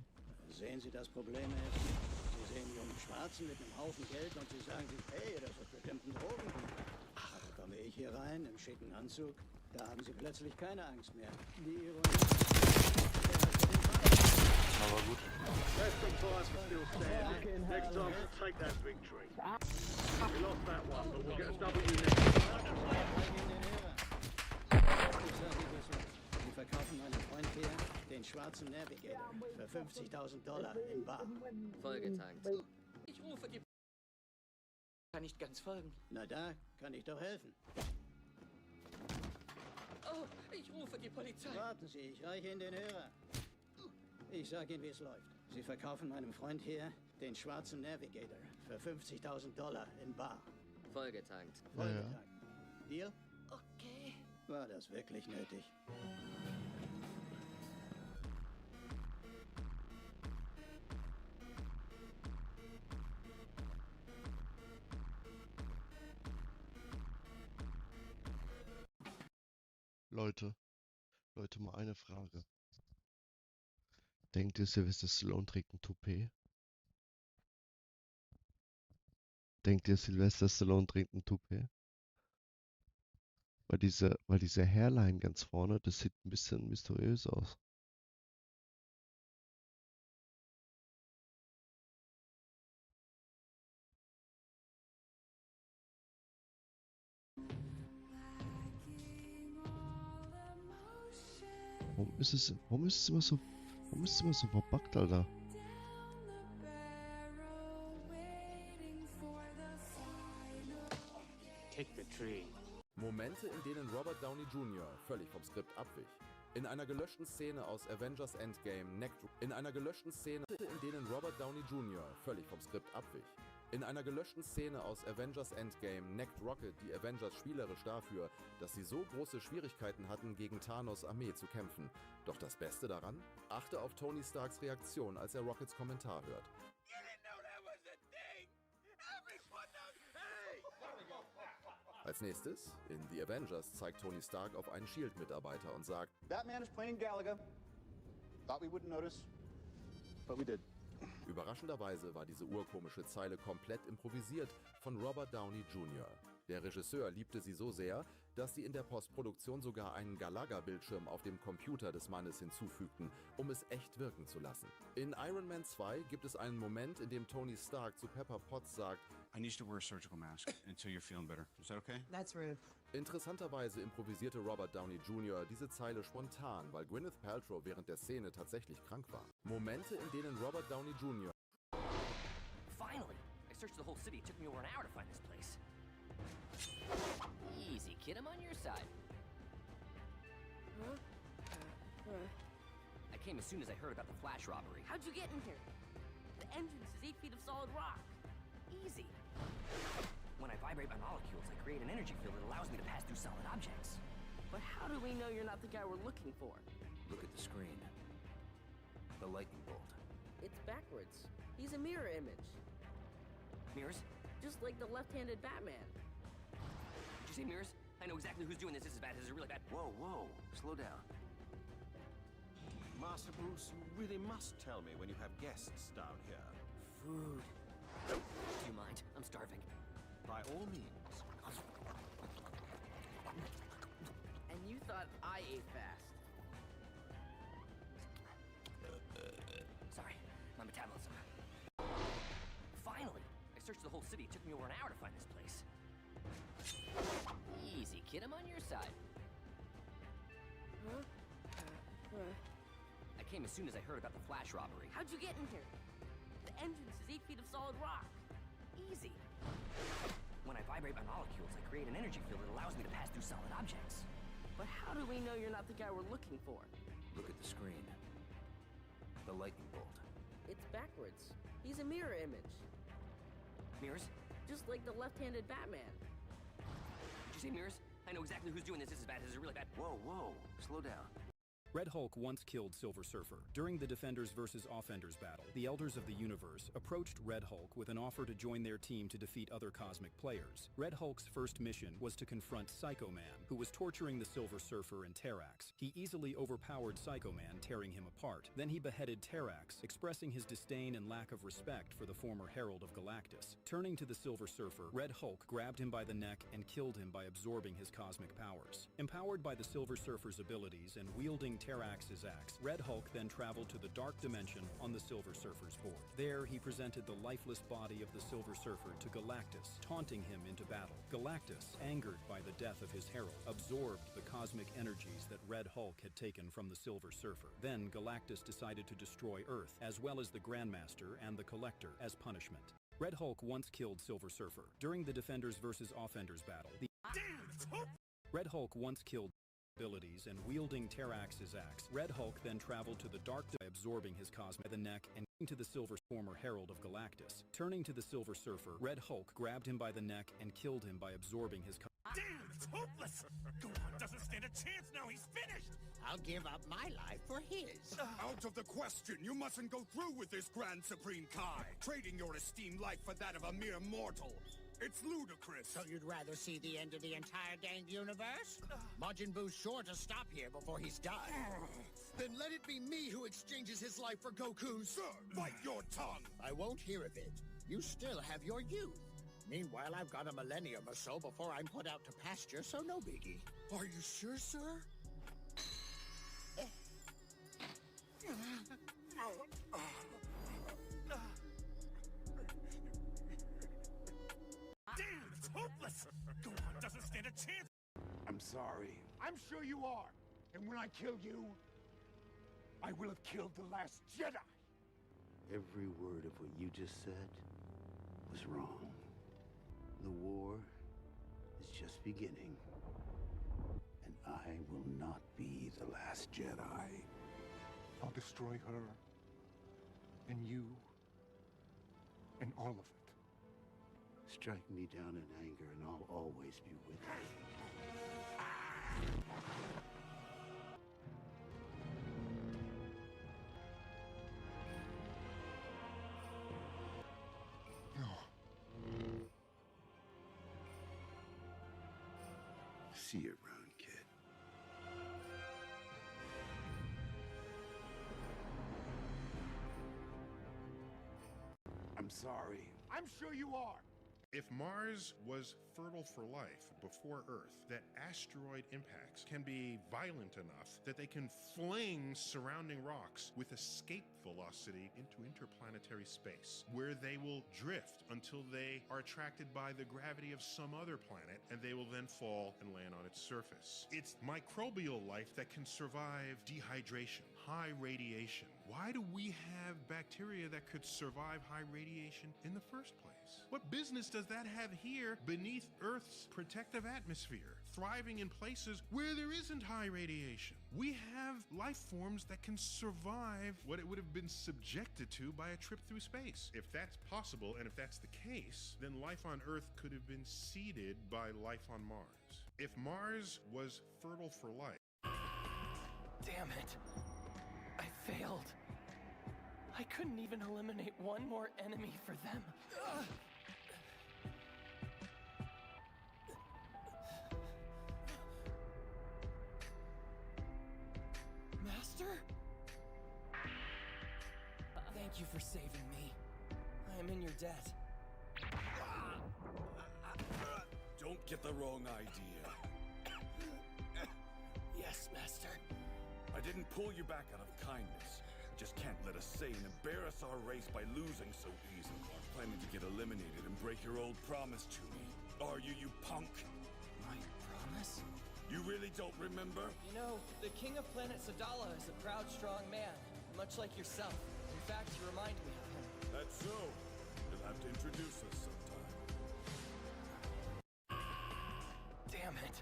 Sehen Sie, das Problem ist, Sie sehen einen jungen Schwarzen mit einem Haufen Geld und Sie sagen sich, hey, das ist bestimmt ein Drogendealer. Aber komme ich hier rein im schicken Anzug, da haben Sie plötzlich keine Angst mehr. Die Ironie. Aber gut. Best of 5 are still standing. Next time we'll take that victory. We lost that one, but we'll get a W next time. Ich sage Ihnen so. Sie verkaufen meinem Freund hier den schwarzen Navigator für $50.000 in bar. Vollgetankt. Ich rufe die... Kann nicht ganz folgen. Na da, kann ich doch helfen. Oh, ich rufe die Polizei. Warten Sie, ich reiche Ihnen den Hörer. Ich sage Ihnen, wie es läuft. Sie verkaufen meinem Freund hier den schwarzen Navigator für $50.000 in bar. Vollgetankt. Vollgetankt. Deal? Okay. War das wirklich nötig? Leute, mal eine Frage. Denkt ihr, Sylvester Stallone trägt ein Toupet? Denkt ihr, Sylvester Stallone trägt ein Toupet? Weil diese Hairline ganz vorne, das sieht ein bisschen mysteriös aus. Warum ist es immer so verbuggt, Alter? Take the tree. Momente, in denen Robert Downey Jr. völlig vom Skript abwich. In einer gelöschten Szene aus Avengers Endgame neckt in einer gelöschten Szene, in denen Robert Downey Jr. völlig vom Skript abwich. In einer gelöschten Szene aus Avengers Endgame neckt Rocket die Avengers spielerisch dafür, dass sie so große Schwierigkeiten hatten, gegen Thanos' Armee zu kämpfen. Doch das Beste daran? Achte auf Tony Starks Reaktion, als er Rockets Kommentar hört. Als nächstes, in The Avengers zeigt Tony Stark auf einen SHIELD-Mitarbeiter und sagt: Batman is playing Galaga. Thought we wouldn't notice, but we did. Überraschenderweise war diese urkomische Zeile komplett improvisiert von Robert Downey Jr. Der Regisseur liebte sie so sehr, dass sie in der Postproduktion sogar einen Galaga-Bildschirm auf dem Computer des Mannes hinzufügten, um es echt wirken zu lassen. In Iron Man 2 gibt es einen Moment, in dem Tony Stark zu Pepper Potts sagt: I need you to wear a surgical mask until you're feeling better. Is that okay? That's rude. Interessanterweise improvisierte Robert Downey Jr. diese Zeile spontan, weil Gwyneth Paltrow während der Szene tatsächlich krank war. Momente, in denen Robert Downey Jr. Finally! I searched the whole city. It took me over an hour to find this place. Easy, kid. I'm on your side. I came as soon as I heard about the Flash robbery. How'd you get in here? The entrance is 8 feet of solid rock. Easy. When I vibrate my molecules, I create an energy field that allows me to pass through solid objects. But how do we know you're not the guy we're looking for? Look at the screen. The lightning bolt. It's backwards. He's a mirror image. Mirrors? Just like the left-handed Batman. Did you say mirrors? I know exactly who's doing this. This is bad. This is really bad. Whoa, whoa. Slow down. Master Bruce, you really must tell me when you have guests down here. Food. Do you mind? I'm starving. By all means. And you thought I ate fast. Sorry, my metabolism. Finally! I searched the whole city. It took me over an hour to find this place. Easy, kid. I'm on your side. I came as soon as I heard about the Flash robbery. How'd you get in here? The entrance is 8 feet of solid rock. Easy. When I vibrate my molecules, I create an energy field that allows me to pass through solid objects. But how do we know you're not the guy we're looking for? Look at the screen. The lightning bolt. It's backwards. He's a mirror image. Mirrors? Just like the left-handed Batman. Did you say mirrors? I know exactly who's doing this. This is bad. This is really bad. Whoa, whoa. Slow down. Red Hulk once killed Silver Surfer. During the Defenders vs. Offenders battle, the Elders of the Universe approached Red Hulk with an offer to join their team to defeat other cosmic players. Red Hulk's first mission was to confront Psycho Man, who was torturing the Silver Surfer and Terrax. He easily overpowered Psycho Man, tearing him apart. Then he beheaded Terrax, expressing his disdain and lack of respect for the former Herald of Galactus. Turning to the Silver Surfer, Red Hulk grabbed him by the neck and killed him by absorbing his cosmic powers. Empowered by the Silver Surfer's abilities and wielding Terrax's axe, Red Hulk then traveled to the Dark Dimension on the Silver Surfer's board. There, he presented the lifeless body of the Silver Surfer to Galactus, taunting him into battle. Galactus, angered by the death of his herald, absorbed the cosmic energies that Red Hulk had taken from the Silver Surfer. Then Galactus decided to destroy Earth, as well as the Grandmaster and the Collector, as punishment. Red Hulk once killed Silver Surfer. During the Defenders vs. Offenders battle, Red Hulk once killed abilities and wielding Terrax's axe. Red Hulk then traveled to the Dark by absorbing his cosmic the neck and to the Silver former Herald of Galactus. Turning to the Silver Surfer, Red Hulk grabbed him by the neck and killed him by absorbing his Damn, it's hopeless! Gohan doesn't stand a chance now, he's finished! I'll give up my life for his. Out of the question! You mustn't go through with this, Grand Supreme Kai! Trading your esteemed life for that of a mere mortal! It's ludicrous! So you'd rather see the end of the entire danged universe? Majin Buu's sure to stop here before he's done. Then let it be me who exchanges his life for Goku's! Sir, bite your tongue! I won't hear of it. You still have your youth. Meanwhile, I've got a millennium or so before I'm put out to pasture, so no biggie. Are you sure, sir? Damn, it's hopeless! Gohan doesn't stand a chance! I'm sorry. I'm sure you are! And when I kill you, I will have killed the last Jedi! Every word of what you just said was wrong. The war is just beginning. And I will not be the last Jedi. I'll destroy her, and you, and all of it. Strike me down in anger, and I'll always be with you. See you around, kid. I'm sorry. I'm sure you are. If Mars was fertile for life before Earth, that asteroid impacts can be violent enough that they can fling surrounding rocks with escape velocity into interplanetary space, where they will drift until they are attracted by the gravity of some other planet, and they will then fall and land on its surface. It's microbial life that can survive dehydration, high radiation. Why do we have bacteria that could survive high radiation in the first place? What business does that have here beneath Earth's protective atmosphere, thriving in places where there isn't high radiation? We have life forms that can survive what it would have been subjected to by a trip through space. If that's possible, and if that's the case, then life on Earth could have been seeded by life on Mars. If Mars was fertile for life... Damn it. I failed. I couldn't even eliminate one more enemy for them. Master? Thank you for saving me. I am in your debt. Don't get the wrong idea. Yes, Master. I didn't pull you back out of kindness. Just can't let a Saiyan embarrass our race by losing so easily. Planning to get eliminated and break your old promise to me. Are you, you punk? My promise? You really don't remember? You know, the king of planet Sadala is a proud, strong man, much like yourself. In fact, you remind me of him. That's so. You'll have to introduce us sometime. Damn it.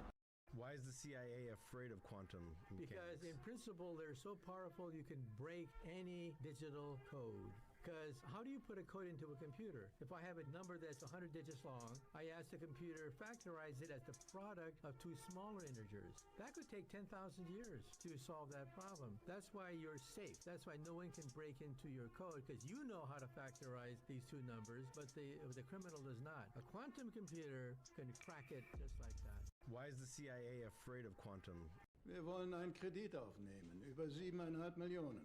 Why is the CIA afraid of quantum mechanics? Because in principle, they're so powerful you can break any digital code. Because how do you put a code into a computer? If I have a number that's 100 digits long, I ask the computer factorize it as the product of two smaller integers. That could take 10,000 years to solve that problem. That's why you're safe. That's why no one can break into your code, because you know how to factorize these two numbers, but the criminal does not. A quantum computer can crack it just like that. Why is the CIA afraid of quantum? Wir wollen einen Kredit aufnehmen, über 7,5 Millionen.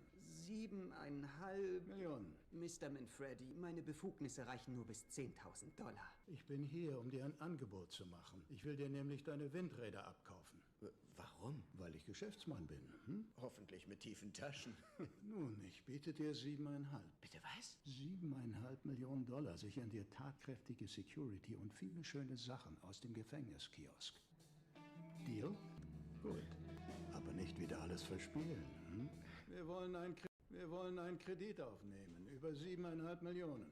7,5 Millionen. Mr. Manfredi, meine Befugnisse reichen nur bis $10.000. Ich bin hier, um dir ein Angebot zu machen. Ich will dir nämlich deine Windräder abkaufen. Warum? Weil ich Geschäftsmann bin. Hm? Hoffentlich mit tiefen Taschen. Nun, ich biete dir 7,5. Bitte was? 7,5 Millionen Dollar sichern dir tatkräftige Security und viele schöne Sachen aus dem Gefängniskiosk. Deal? Gut. Aber nicht wieder alles verspielen. Hm? Wir wollen einen Kredit aufnehmen, über 7,5 Millionen.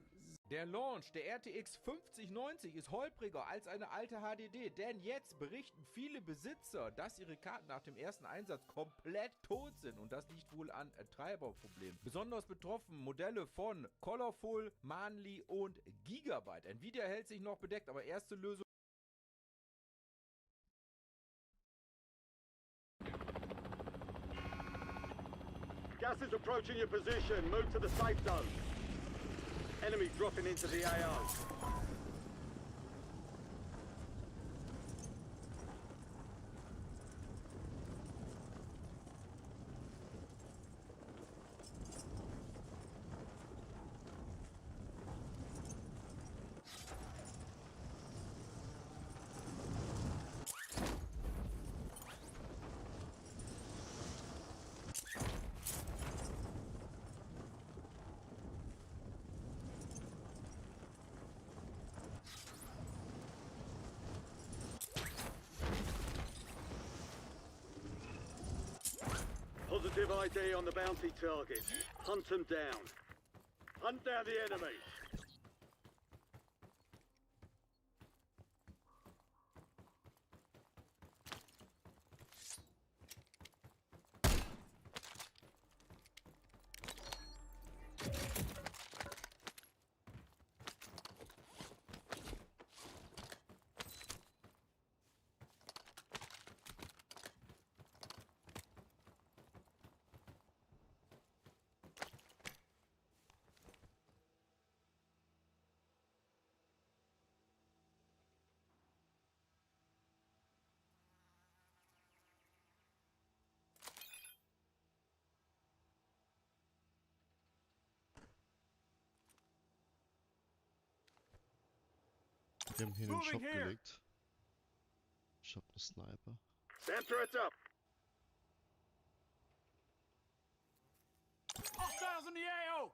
Der Launch der RTX 5090 ist holpriger als eine alte HDD, denn jetzt berichten viele Besitzer, dass ihre Karten nach dem ersten Einsatz komplett tot sind, und das liegt wohl an Treiberproblemen. Besonders betroffen Modelle von Colorful, Manly und Gigabyte. Nvidia hält sich noch bedeckt, aber erste Lösung. Gas is approaching your position. Move to the safe zone. Enemy dropping into the AO. Positive ID on the bounty target. Hunt them down. Hunt down the enemy. Wir haben hier einen Shop gelegt. Ich hab einen Sniper. Stand turrets up. Hostiles in the AO!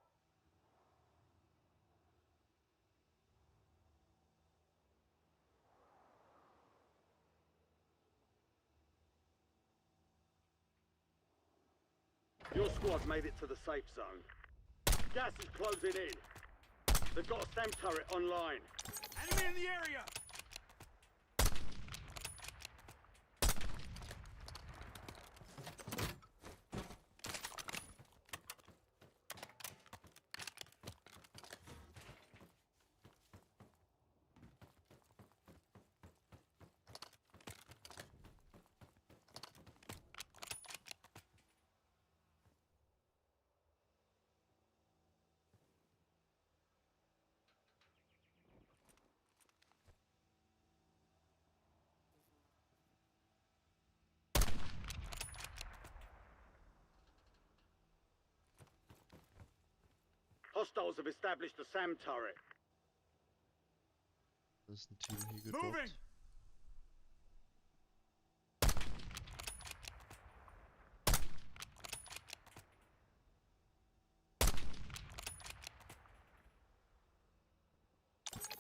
Your squad made it to the safe zone. Gas is closing in. They've got a SAM turret online. Enemy in the area! Hostiles have established a SAM turret. Das ist ein Team hier gedroppt.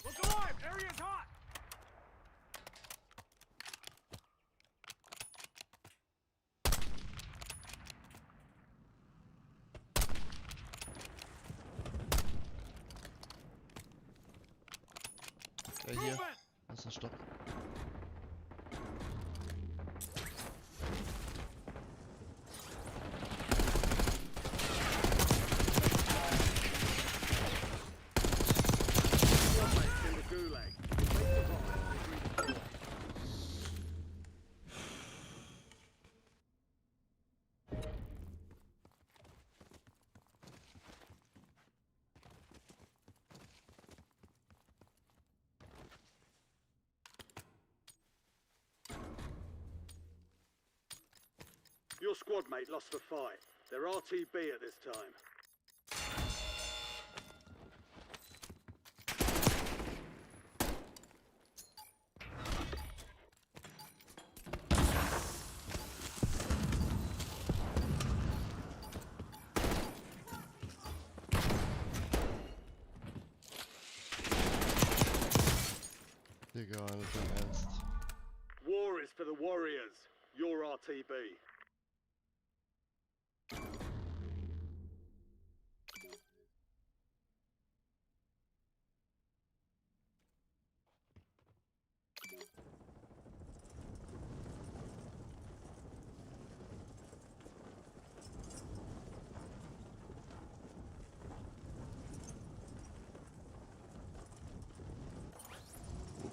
Look alive! Area's hot! Ja, hier. Das ist ein Stopp. Your squad mate lost the fight. They're RTB at this time. Digga, das ist ernst. War is for the warriors. You're RTB.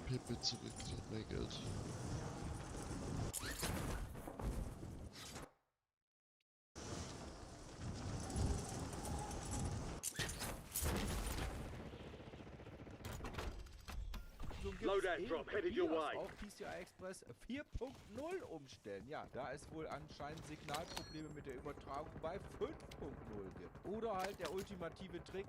Pepe zurück, die hat mehr Geld. Loadout drop headed your way. Auf PCI Express 4.0 umstellen. Ja, da es wohl anscheinend Signalprobleme mit der Übertragung bei 5.0 gibt. Oder halt der ultimative Trick.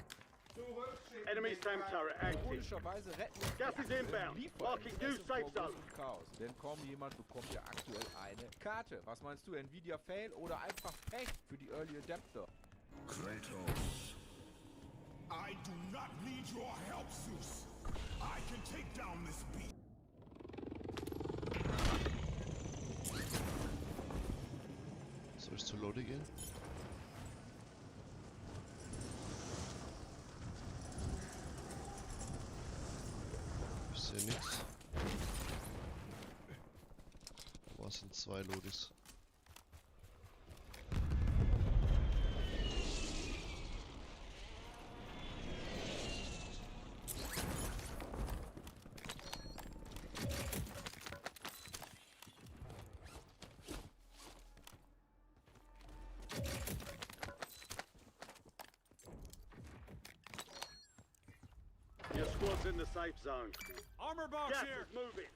Enemy SAM turret active. Ironischerweise retten Gas is inbound. Marking new safe zone. Chaos. Denn kaum jemand bekommt ja aktuell eine Karte. Was meinst du, Nvidia Fail oder einfach Pech für die Early Adapter? Kratos, I do not need your help, Zeus. I can take down this beast. Soll ich zur Lode gehen? Ich sehe nichts. Aber es sind 2 Lodis. Your squad's in the safe zone. Armor box Gas here! is moving.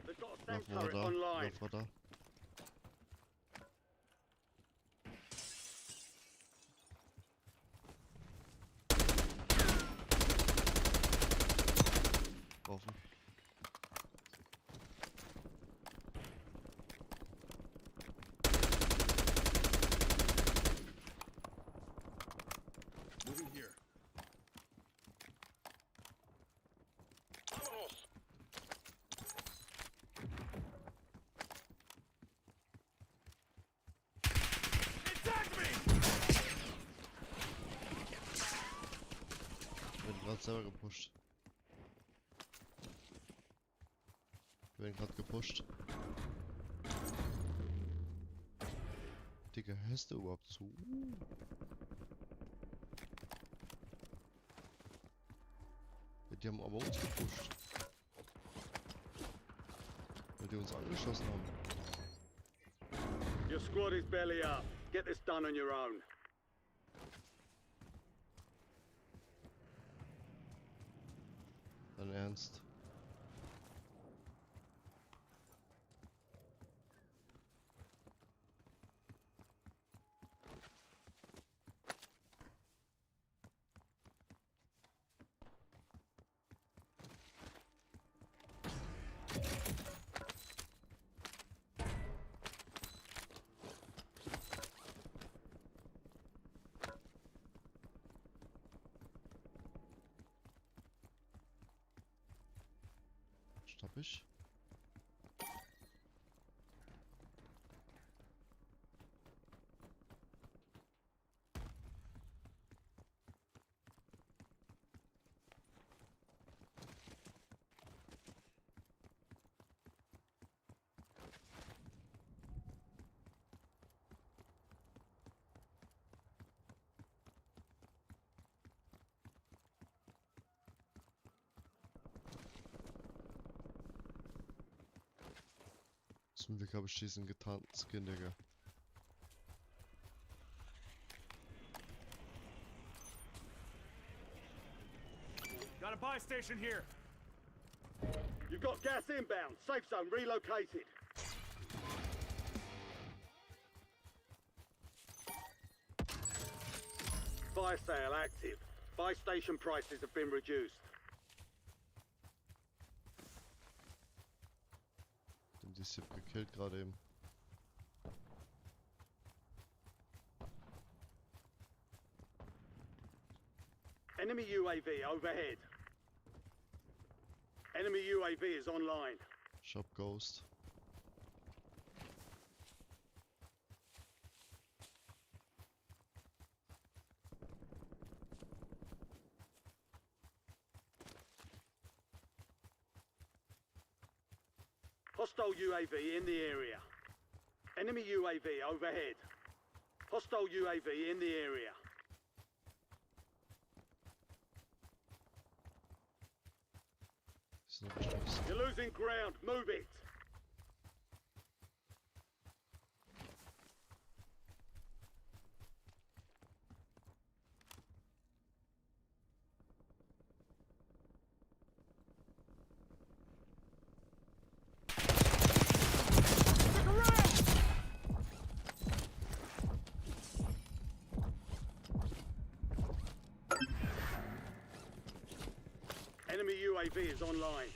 They've got a SAM turret online. Lauf da. selber gepusht. Wir werden gerade gepusht. Digga, hörst du überhaupt zu? Ja, die haben aber uns gepusht. Weil die uns angeschossen haben. Your squad is barely up. Get this done on your own. Dein Ernst? Stopp ich? Zum Glück habe ich diesen getarnten Skin, Digga. Got a buy station here. You've got gas inbound. Safe zone relocated. Fire sale active. Buy station prices have been reduced. Die Sip gekillt gerade eben. Enemy UAV overhead. Enemy UAV is online. Shop Ghost. Hostile UAV in the area. Enemy UAV overhead. Hostile UAV in the area. You're losing ground. Move it. Enemy UAV is online.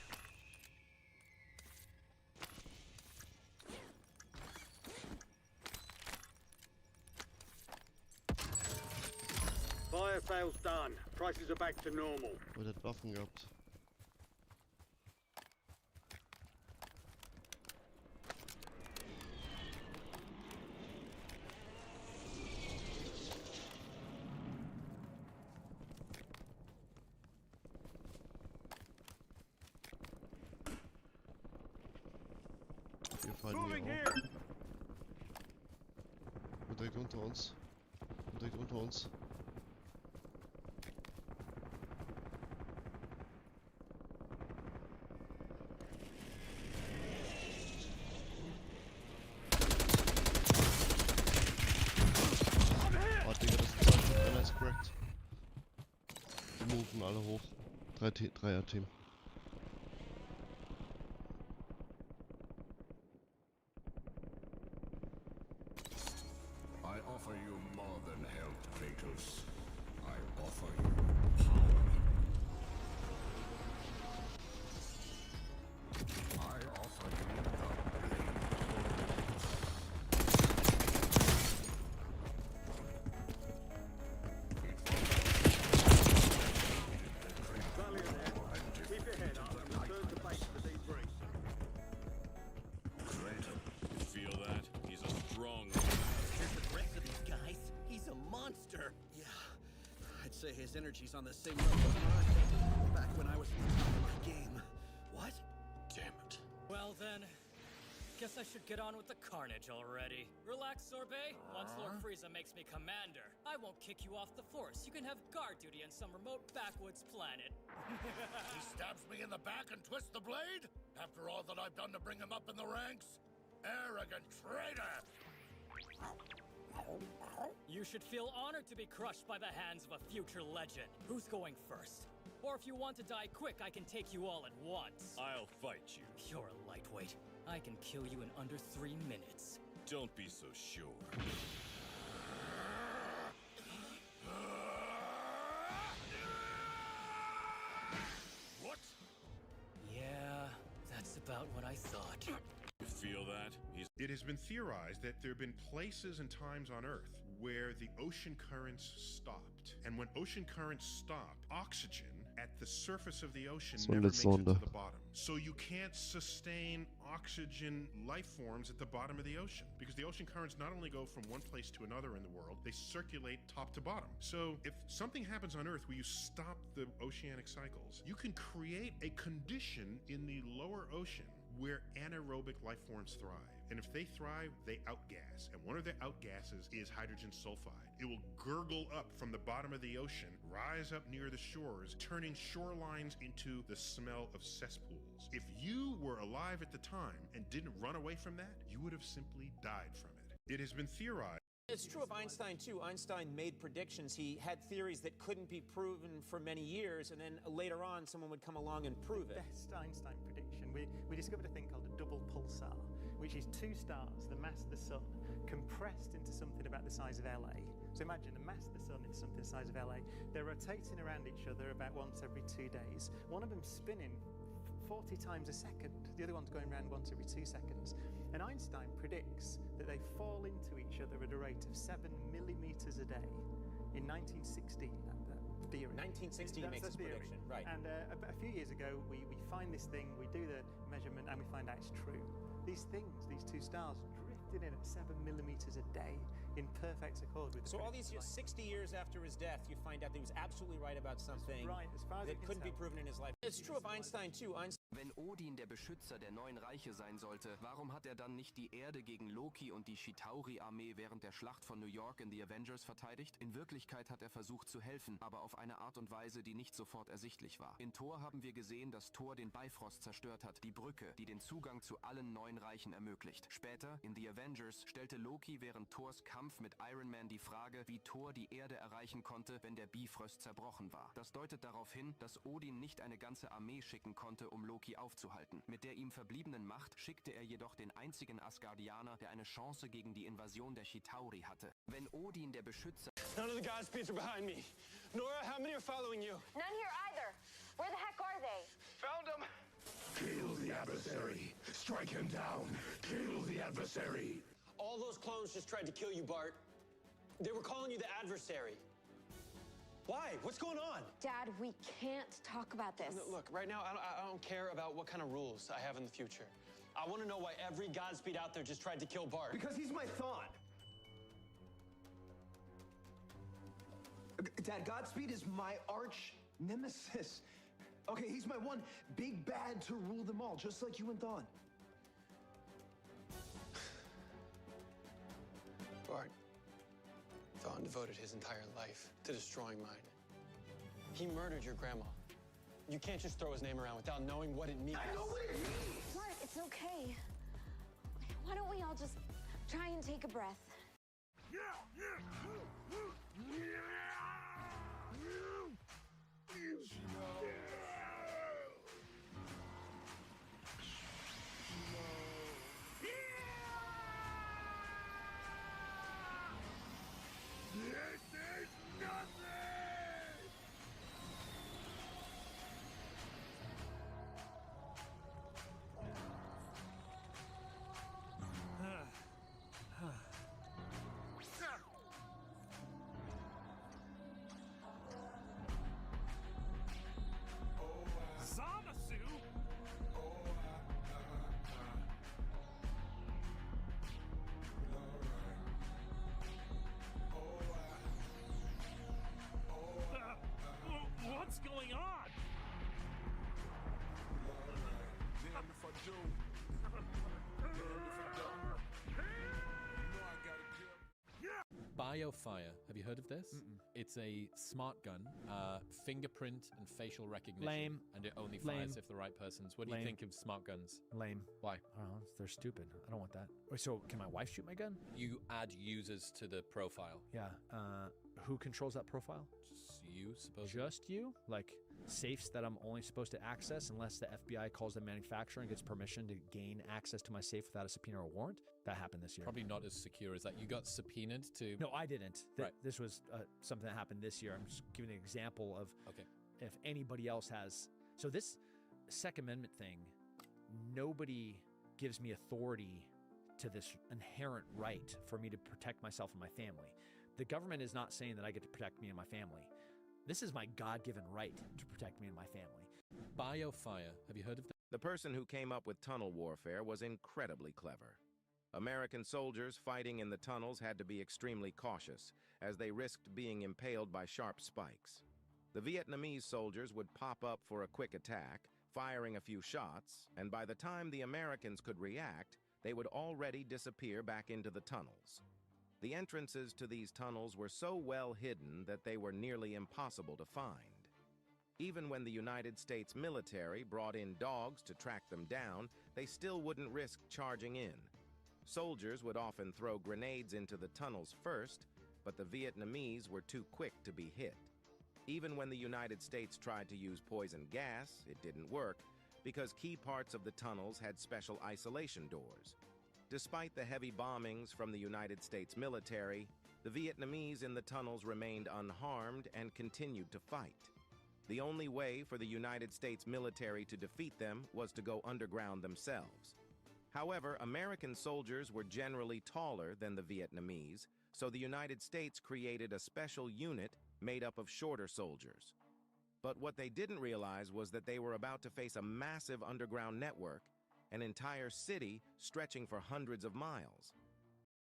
Fire sales done. Prices are back to normal. Oh, der hat Waffen gehabt. Wir fallen hier auf. Und direkt unter uns. Und direkt unter uns. Oh, Digga, das ist einer ist cracked. Die moven alle hoch. 3er-Team. I offer you more than help, Kratos. I offer you power. I offer you the Keep your head up and return to base for debrief. You feel that? He's a strong man. Here's the rest of these guys. He's a monster. Yeah, I'd say his energy's on the same level as mine. when I was at the top of my game. What? Damn it. Well then, guess I should get on with the carnage already. Relax, Sorbet. Once Lord Frieza makes me commander, I won't kick you off the force. You can have guard duty on some remote backwoods planet. He stabs me in the back and twists the blade? After all that I've done to bring him up in the ranks? Arrogant traitor! You should feel honored to be crushed by the hands of a future legend. Who's going first? Or if you want to die quick, I can take you all at once. I'll fight you. You're a lightweight. I can kill you in under 3 minutes. Don't be so sure. What? Yeah, that's about what I thought. You feel that? It has been theorized that there have been places and times on Earth where the ocean currents stopped. And when ocean currents stop, oxygen at the surface of the ocean never makes it to the bottom. So you can't sustain oxygen life forms at the bottom of the ocean because the ocean currents not only go from one place to another in the world, they circulate top to bottom. So if something happens on Earth where you stop the oceanic cycles, you can create a condition in the lower ocean where anaerobic life forms thrive. And if they thrive, they outgas. And one of their outgases is hydrogen sulfide. It will gurgle up from the bottom of the ocean, rise up near the shores, turning shorelines into the smell of cesspools. If you were alive at the time and didn't run away from that, you would have simply died from it. It has been theorized. It's true of Einstein, too. Einstein made predictions. He had theories that couldn't be proven for many years, and then later on, someone would come along and prove it. The best Einstein prediction, we discovered a thing called a double pulsar, which is 2 stars, the mass of the sun, compressed into something about the size of LA. So imagine the mass of the sun into something the size of LA. They're rotating around each other about once every 2 days. One of them's spinning 40 times a second. The other one's going around once every 2 seconds. And Einstein predicts that they fall into each other at a rate of 7 millimeters a day in 1916. Theory. 1916 makes this prediction, right. And a few years ago, we find this thing, we do the measurement, and we find out it's true. These things, these 2 stars, drifted in at 7 millimeters a day in perfect accord with the So all these years, 60 years after his death, you find out that he was absolutely right about something that couldn't be proven in his life. It's true of Einstein, too. Wenn Odin der Beschützer der neuen Reiche sein sollte, warum hat er dann nicht die Erde gegen Loki und die Chitauri-Armee während der Schlacht von New York in The Avengers verteidigt? In Wirklichkeit hat er versucht zu helfen, aber auf eine Art und Weise, die nicht sofort ersichtlich war. In Thor haben wir gesehen, dass Thor den Bifrost zerstört hat, die Brücke, die den Zugang zu allen neuen Reichen ermöglicht. Später, in The Avengers, stellte Loki während Thors Kampf mit Iron Man die Frage, wie Thor die Erde erreichen konnte, wenn der Bifrost zerbrochen war. Das deutet darauf hin, dass Odin nicht eine ganze Armee schicken konnte, um Loki aufzuhalten. Mit der ihm verbliebenen Macht schickte er jedoch den einzigen Asgardianer, der eine Chance gegen die Invasion der Chitauri hatte. Wenn Odin der Beschützer... None of the Godspeeds are behind me. Nora, how many are following you? None here either. Where the heck are they? Found them! Kill the adversary. Strike him down. Kill the adversary. All those clones just tried to kill you, Bart. They were calling you the adversary. Why? What's going on? Dad, we can't talk about this. Look, right now, I don't care about what kind of rules I have in the future. I want to know why every Godspeed out there just tried to kill Bart. Because he's my thought. Dad, Godspeed is my arch nemesis. Okay, he's my one big bad to rule them all, just like you and Thawne. Bart, Thawne devoted his entire life to destroying mine. He murdered your grandma. You can't just throw his name around without knowing what it means. I know what it means! Bart, it's okay. Why don't we all just try and take a breath? This is nothing! Zamasu? What's going on? BioFire. Have you heard of this? It's a smart gun, fingerprint and facial recognition. Lame. And it only Lame. fires if the right person's. What do Lame. you think of smart guns? Lame. Why? I don't know. They're stupid. I don't want that. Wait, so can my wife shoot my gun? You add users to the profile. Yeah. Who controls that profile? Just you, suppose. Just you? Like safes that I'm only supposed to access unless the FBI calls the manufacturer and gets permission to gain access to my safe without a subpoena or warrant? That happened this year. Probably not as secure as that. You got subpoenaed to... No, I didn't. Right. This was something that happened this year. I'm just giving an example of okay. If anybody else has... So this Second Amendment thing, nobody gives me authority to this inherent right for me to protect myself and my family. The government is not saying that I get to protect me and my family. This is my God-given right to protect me and my family. BioFire. Have you heard of that? The person who came up with tunnel warfare was incredibly clever. American soldiers fighting in the tunnels had to be extremely cautious, as they risked being impaled by sharp spikes. The Vietnamese soldiers would pop up for a quick attack, firing a few shots, and by the time the Americans could react, they would already disappear back into the tunnels. The entrances to these tunnels were so well hidden that they were nearly impossible to find. Even when the United States military brought in dogs to track them down, they still wouldn't risk charging in. Soldiers would often throw grenades into the tunnels first, but the Vietnamese were too quick to be hit. Even when the United States tried to use poison gas, it didn't work, because key parts of the tunnels had special isolation doors. Despite the heavy bombings from the United States military, the Vietnamese in the tunnels remained unharmed and continued to fight. The only way for the United States military to defeat them was to go underground themselves. However, American soldiers were generally taller than the Vietnamese, so the United States created a special unit made up of shorter soldiers. But what they didn't realize was that they were about to face a massive underground network, an entire city stretching for hundreds of miles.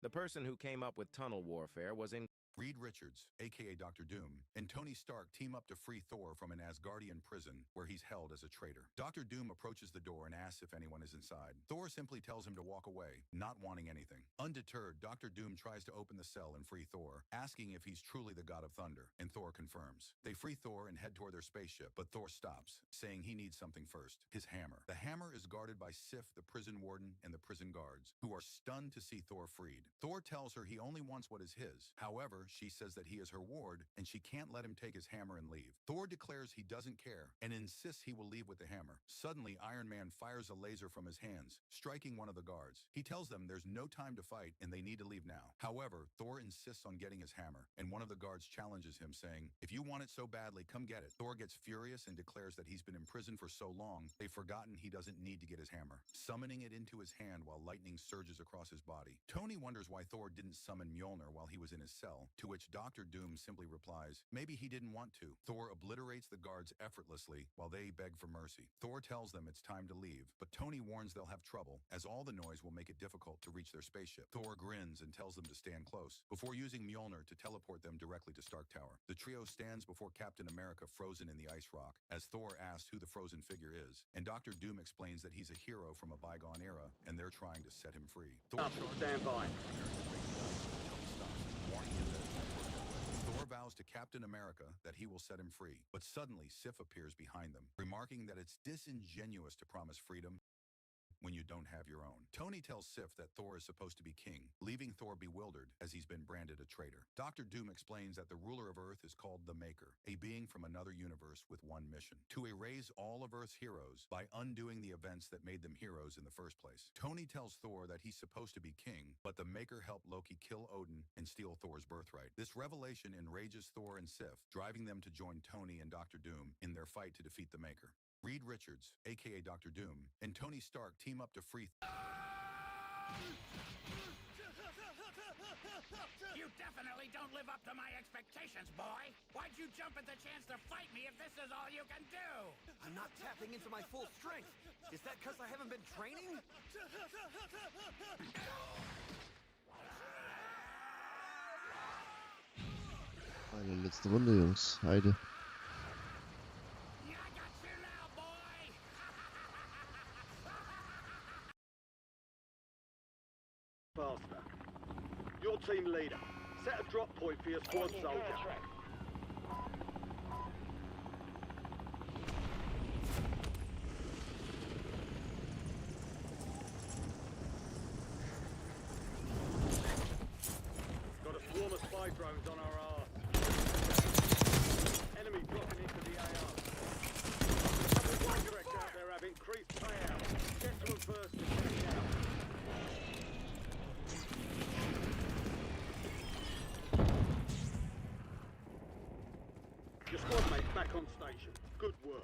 The person who came up with tunnel warfare was in... Reed Richards, aka Dr. Doom, and Tony Stark team up to free Thor from an Asgardian prison where he's held as a traitor. Dr. Doom approaches the door and asks if anyone is inside. Thor simply tells him to walk away, not wanting anything. Undeterred, Dr. Doom tries to open the cell and free Thor, asking if he's truly the God of Thunder, and Thor confirms. They free Thor and head toward their spaceship, but Thor stops, saying he needs something first, his hammer. The hammer is guarded by Sif, the prison warden, and the prison guards, who are stunned to see Thor freed. Thor tells her he only wants what is his. However, she says that he is her ward, and she can't let him take his hammer and leave. Thor declares he doesn't care, and insists he will leave with the hammer. Suddenly, Iron Man fires a laser from his hands, striking one of the guards. He tells them there's no time to fight, and they need to leave now. However, Thor insists on getting his hammer, and one of the guards challenges him, saying, "If you want it so badly, come get it." Thor gets furious and declares that he's been in prison for so long, they've forgotten he doesn't need to get his hammer, summoning it into his hand while lightning surges across his body. Tony wonders why Thor didn't summon Mjolnir while he was in his cell, to which Dr. Doom simply replies, maybe he didn't want to. Thor obliterates the guards effortlessly while they beg for mercy. Thor tells them it's time to leave, but Tony warns they'll have trouble, as all the noise will make it difficult to reach their spaceship. Thor grins and tells them to stand close, before using Mjolnir to teleport them directly to Stark Tower. The trio stands before Captain America frozen in the ice rock, as Thor asks who the frozen figure is, and Dr. Doom explains that he's a hero from a bygone era, and they're trying to set him free. Stand by. Thor vows to Captain America that he will set him free, but suddenly Sif appears behind them, remarking that it's disingenuous to promise freedom when you don't have your own. Tony tells Sif that Thor is supposed to be king, leaving Thor bewildered as he's been branded a traitor. Dr. Doom explains that the ruler of Earth is called the Maker, a being from another universe with one mission: to erase all of Earth's heroes by undoing the events that made them heroes in the first place. Tony tells Thor that he's supposed to be king, but the Maker helped Loki kill Odin and steal Thor's birthright. This revelation enrages Thor and Sif, driving them to join Tony and Dr. Doom in their fight to defeat the Maker. Reed Richards, aka Dr. Doom, and Tony Stark team up to free... You definitely don't live up to my expectations, boy! Why'd you jump at the chance to fight me if this is all you can do? I'm not tapping into my full strength. Is that because I haven't been training? Eine letzte Runde, Jungs. Heide. your team leader. Set a drop point for your squad soldier. Got a swarm of spy drones on our arse. Enemy dropping into the AR. Contracts out there have increased payouts. Get to them first and check out. Your squad mate's back on station. Good work.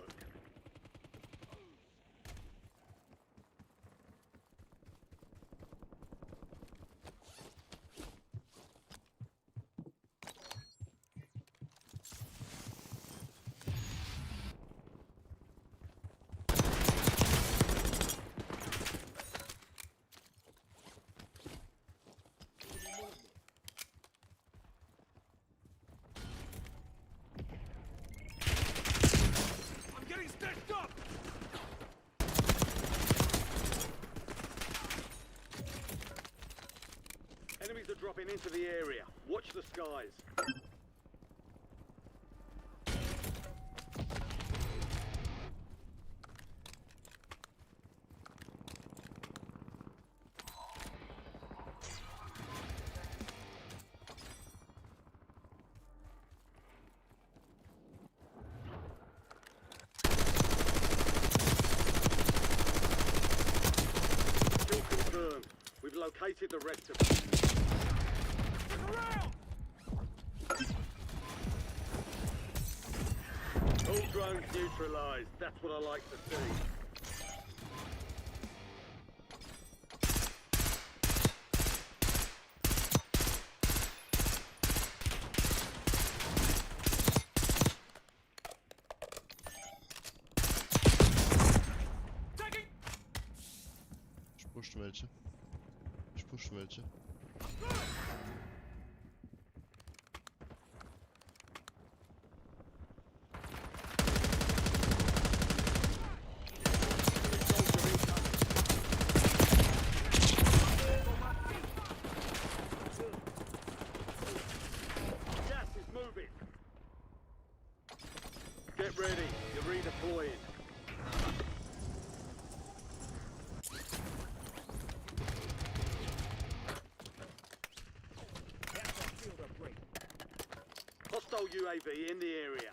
I'm getting stitched up! Enemies are dropping into the area. Watch the skies. Kill confirmed. We've located the rest of them. All drones neutralized. That's what I like to see. Ich push welche. Ich push welche. Gas is moving. Get ready. You're redeploying. Hostile UAV in the area.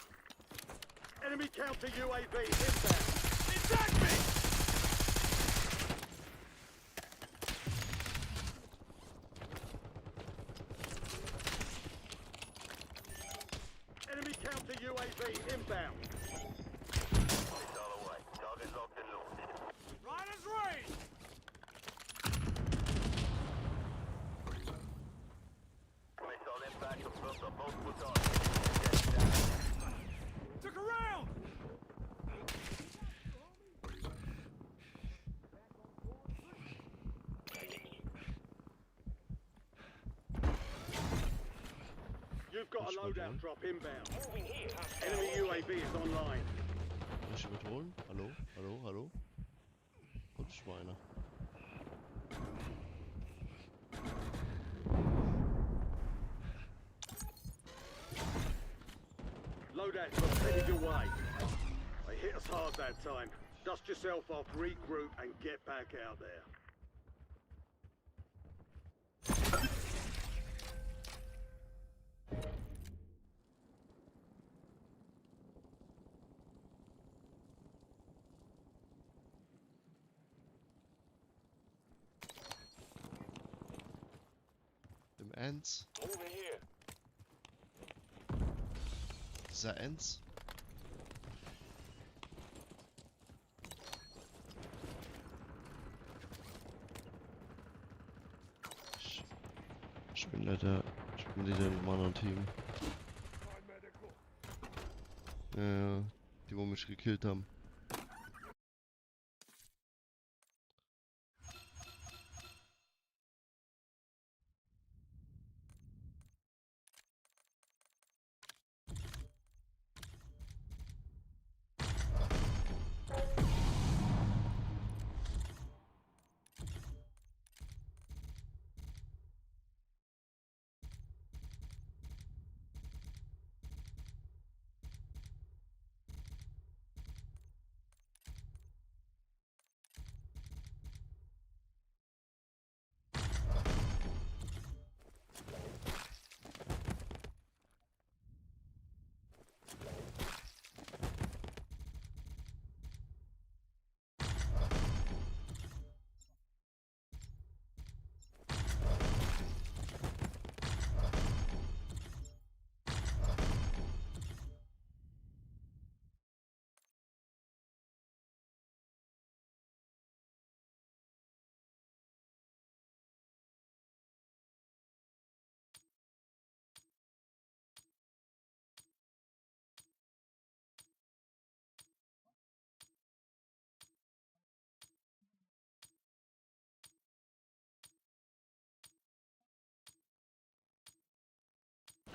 Enemy counter UAV inbound. Attack me! Enemy counter UAV inbound. Riders raised! Took a round! You've got a loadout drop inbound. Enemy UAV is online. Kann ich überholen? Hallo? Hallo? Hallo? Und Schweine. Loadout drop headed your way. They hit us hard that time. Dust yourself off, regroup, and get back out there. Im Ends. Dieser Ends. Ich bin leider in einem anderen Team. Ja, die wo mich gekillt haben.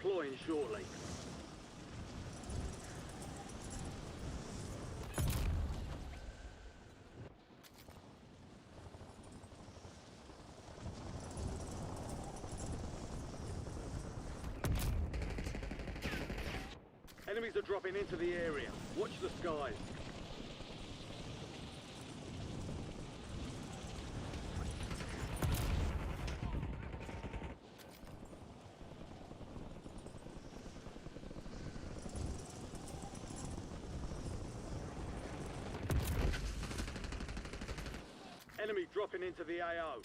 deploying shortly. Enemies are dropping into the area. Watch the skies. Enemy dropping into the AO.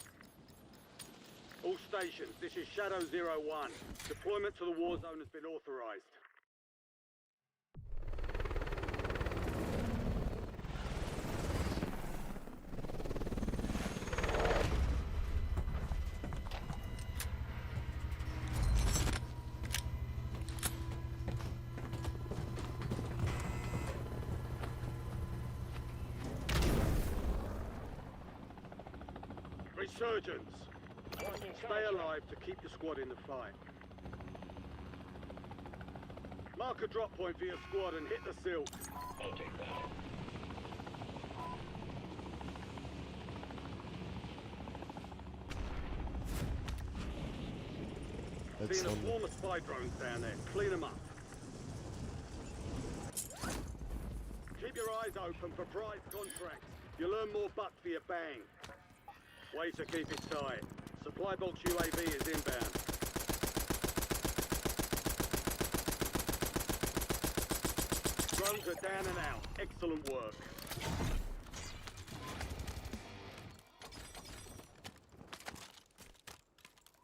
All stations, this is Shadow 01. Deployment to the war zone has been authorized. Resurgence. Stay alive to keep the squad in the fight. Mark a drop point for your squad and hit the silt. I'll take that. Seeing a swarm of spy drones down there. Clean them up. Keep your eyes open for prize contracts. You'll earn more bucks for your bang. Way to keep it tight. Supply box UAV is inbound. Drones are down and out. Excellent work.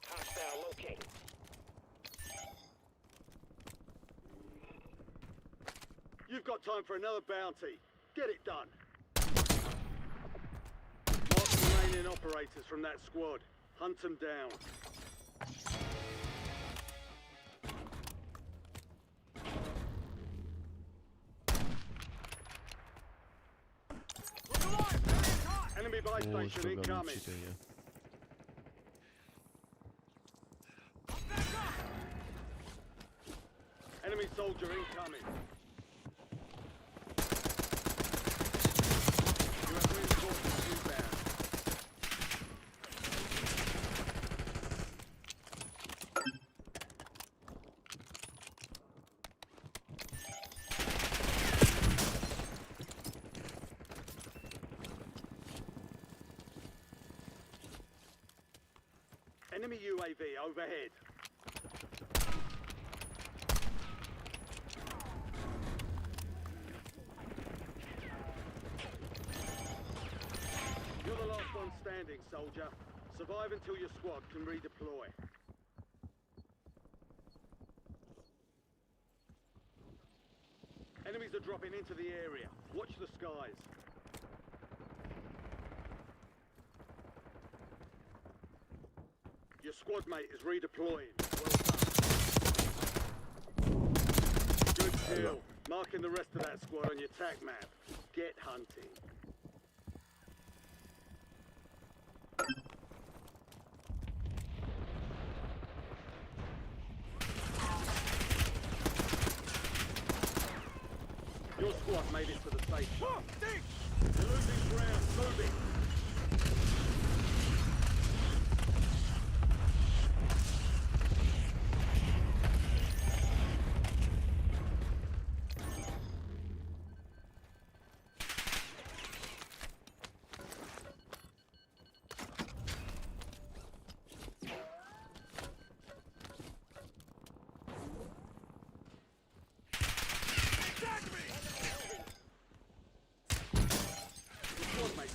Hostile located. You've got time for another bounty. Get it done. Remaining operators from that squad. Hunt them down. Enemy buy station incoming. Enemy soldier incoming. You have reinforcements inbound. Enemy UAV overhead. You're the last one standing, soldier. Survive until your squad can redeploy. Enemies are dropping into the area. Watch the skies. Your squad mate is redeploying. Well done. Good kill. Marking the rest of that squad on your tac map. Get hunting. Your squad made it to the safe zone. You're losing ground. Moving.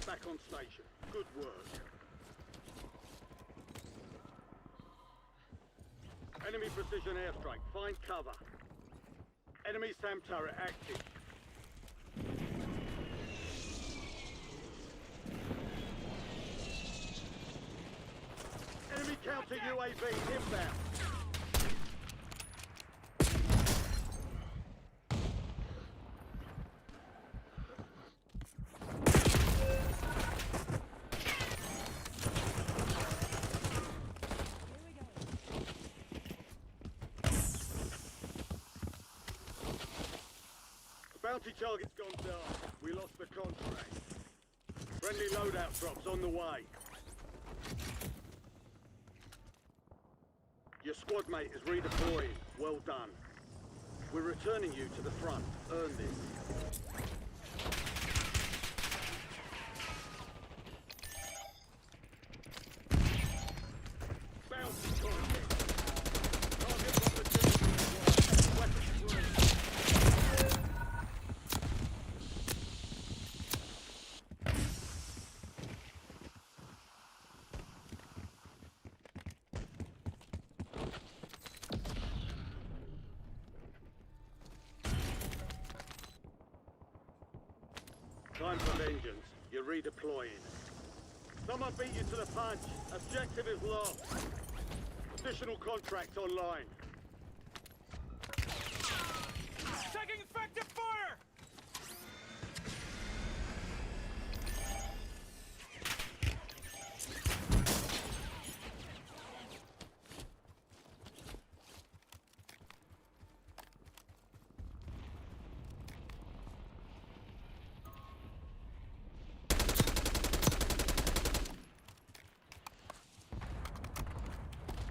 Back on station. Good work. Enemy precision airstrike. Find cover. Enemy SAM turret active. Enemy counter UAV inbound. Bounty target's gone dark. We lost the contract. Friendly loadout drops on the way. Your squad mate is redeploying. Well done. We're returning you to the front. Earn this. Bounty target. Target opportunity. Weapons free. Time for vengeance. You're redeploying. Someone beat you to the punch. Objective is lost. Additional contract online. Taking effective fire!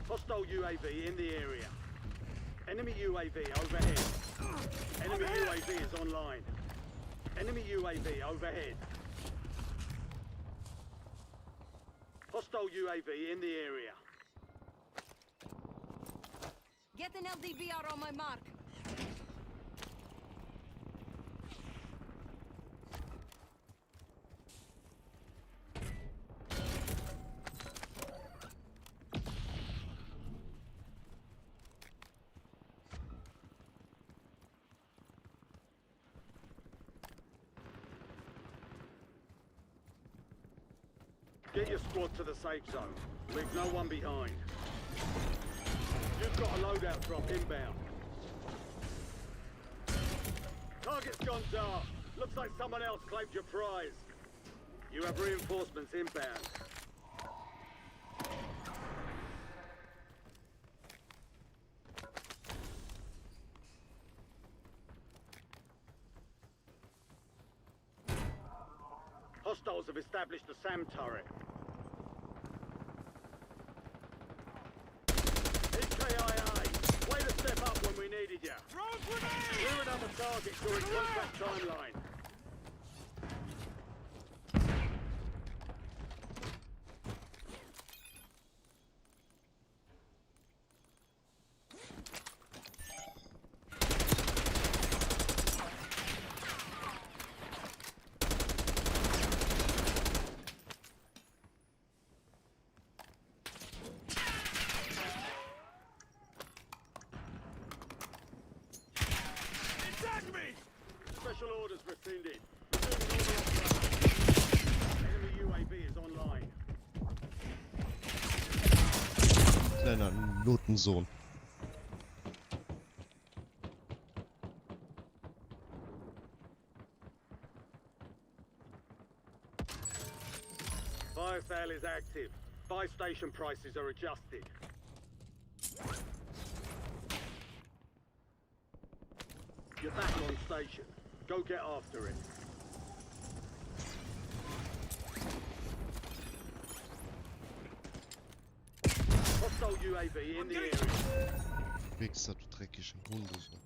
Hostile UAV in the area. Enemy UAV overhead. Enemy UAV is online. Enemy UAV overhead. Hostile UAV in the area. Get an LDVR on my mark. Get your squad to the safe zone. Leave no one behind. You've got a loadout drop inbound. Target's gone dark. Looks like someone else claimed your prize. You have reinforcements inbound. Hostiles have established a SAM turret. EKIA! Way to step up when we needed you. Clear another target during contract timeline. Special orders rescinded. Enemy UAV is online. Kleiner Notensohn. Fire sale is active. Buy station prices are adjusted. You're back on station. Go get after it. Hostile UAV in the area. Wichser, du dreckige Hundesohn.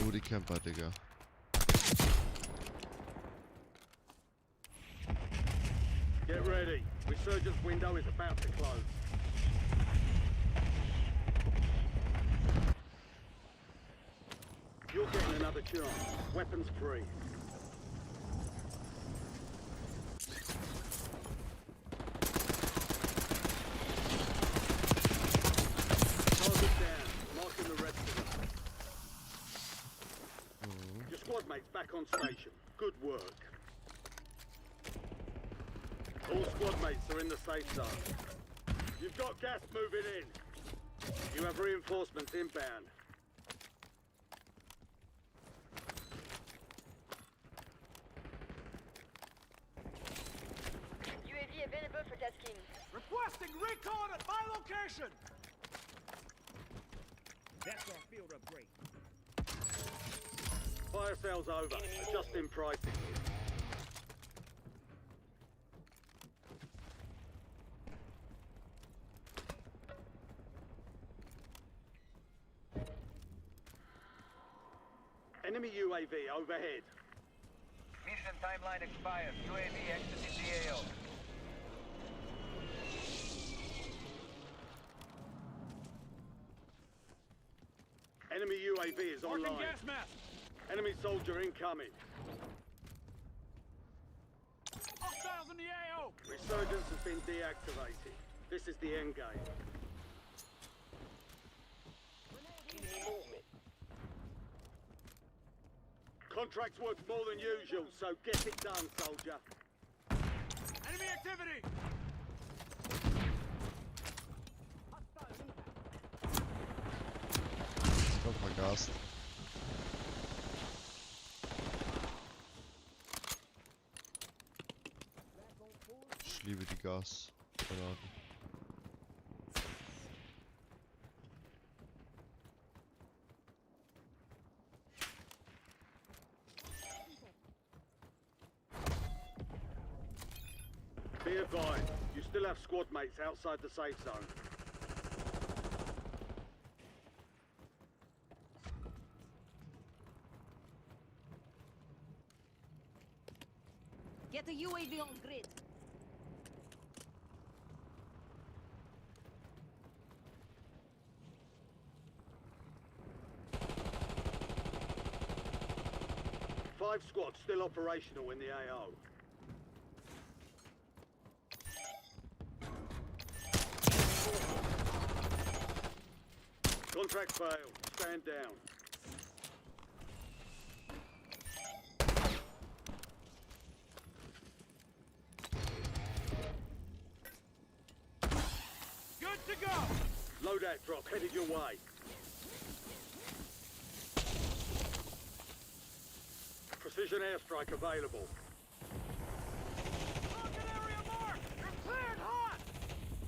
Oh, die Camper, Digga. Get ready. Resurgence window is about to close. You're getting another chance. Weapons free. Target down. Marking the rest of them. Your squad mates back on station. Good work. All squad mates are in the safe zone. You've got gas moving in. You have reinforcements inbound. UAV available for tasking. Requesting recon at my location! That's our field upgrade. Fire sales over. Adjusting pricing. Enemy UAV overhead. Mission timeline expired. UAV exiting the AO. Enemy UAV is online. Gas mask. Enemy soldier incoming. Hostiles in the AO. Resurgence has been deactivated. This is the end game. Contract's worth more than usual, so get it done, soldier. Enemy activity. Doch vergast. Ich liebe die Gasgranaten. Be advised, you still have squad mates outside the safe zone. Get the UAV on grid. Five squads still operational in the AO. Contract failed. Stand down. Good to go. Loadout drop headed your way. Precision airstrike available. Rocket area marked. You're cleared hot.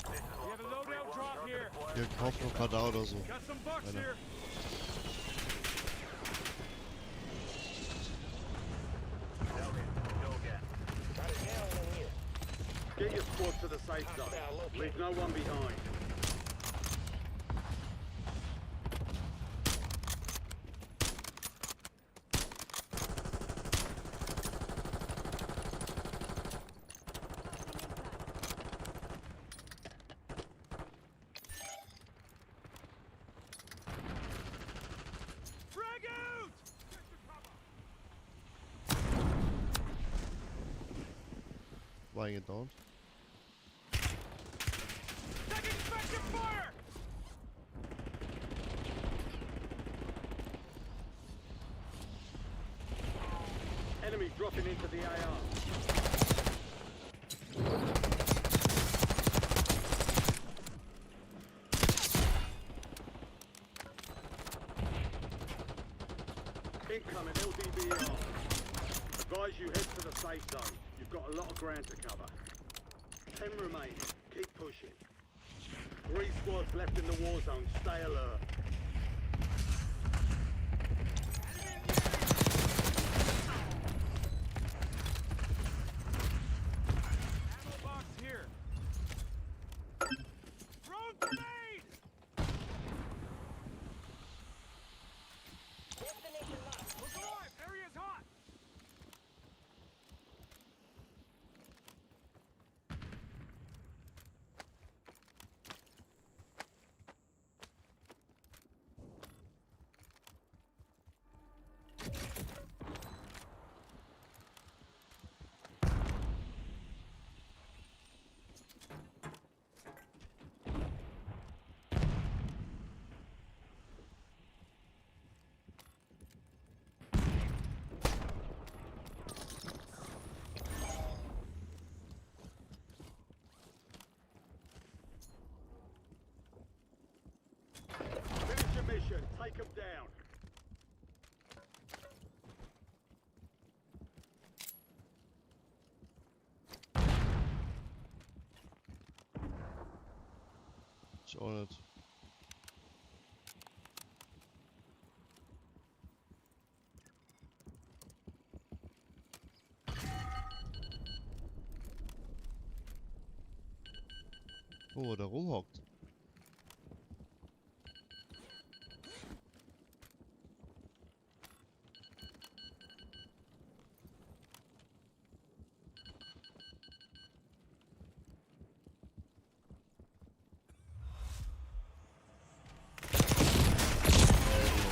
We have a loadout drop here. Hier, kauf noch Radar oder so. Got some bucks Einer. here. Get your squad to the safe zone. Leave no one behind. Frag out. War gedownt. Taking effective fire. Enemy dropping into the AR. Incoming LDBR. Advise you head to the safe zone. You've got a lot of ground to cover. 10 remaining. Keep pushing. 3 squads left in the war zone. Stay alert. Ammo box here. Thrown grenade. Look alive. Area's hot. Finish your mission. Take them down. Ich auch nicht. Wo er da rumhockt.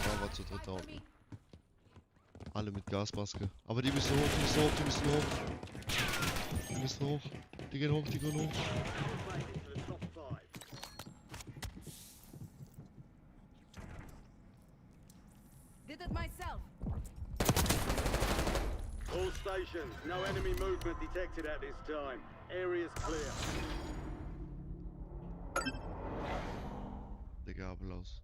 Da war zu dritt da unten. Alle mit Gasmaske. Aber die müssen hoch, die müssen hoch, die müssen hoch. Die müssen hoch. Die gehen hoch, die gehen hoch. Did it myself. All stations, no enemy movement detected at this time. Area's clear. Der Gabel aus.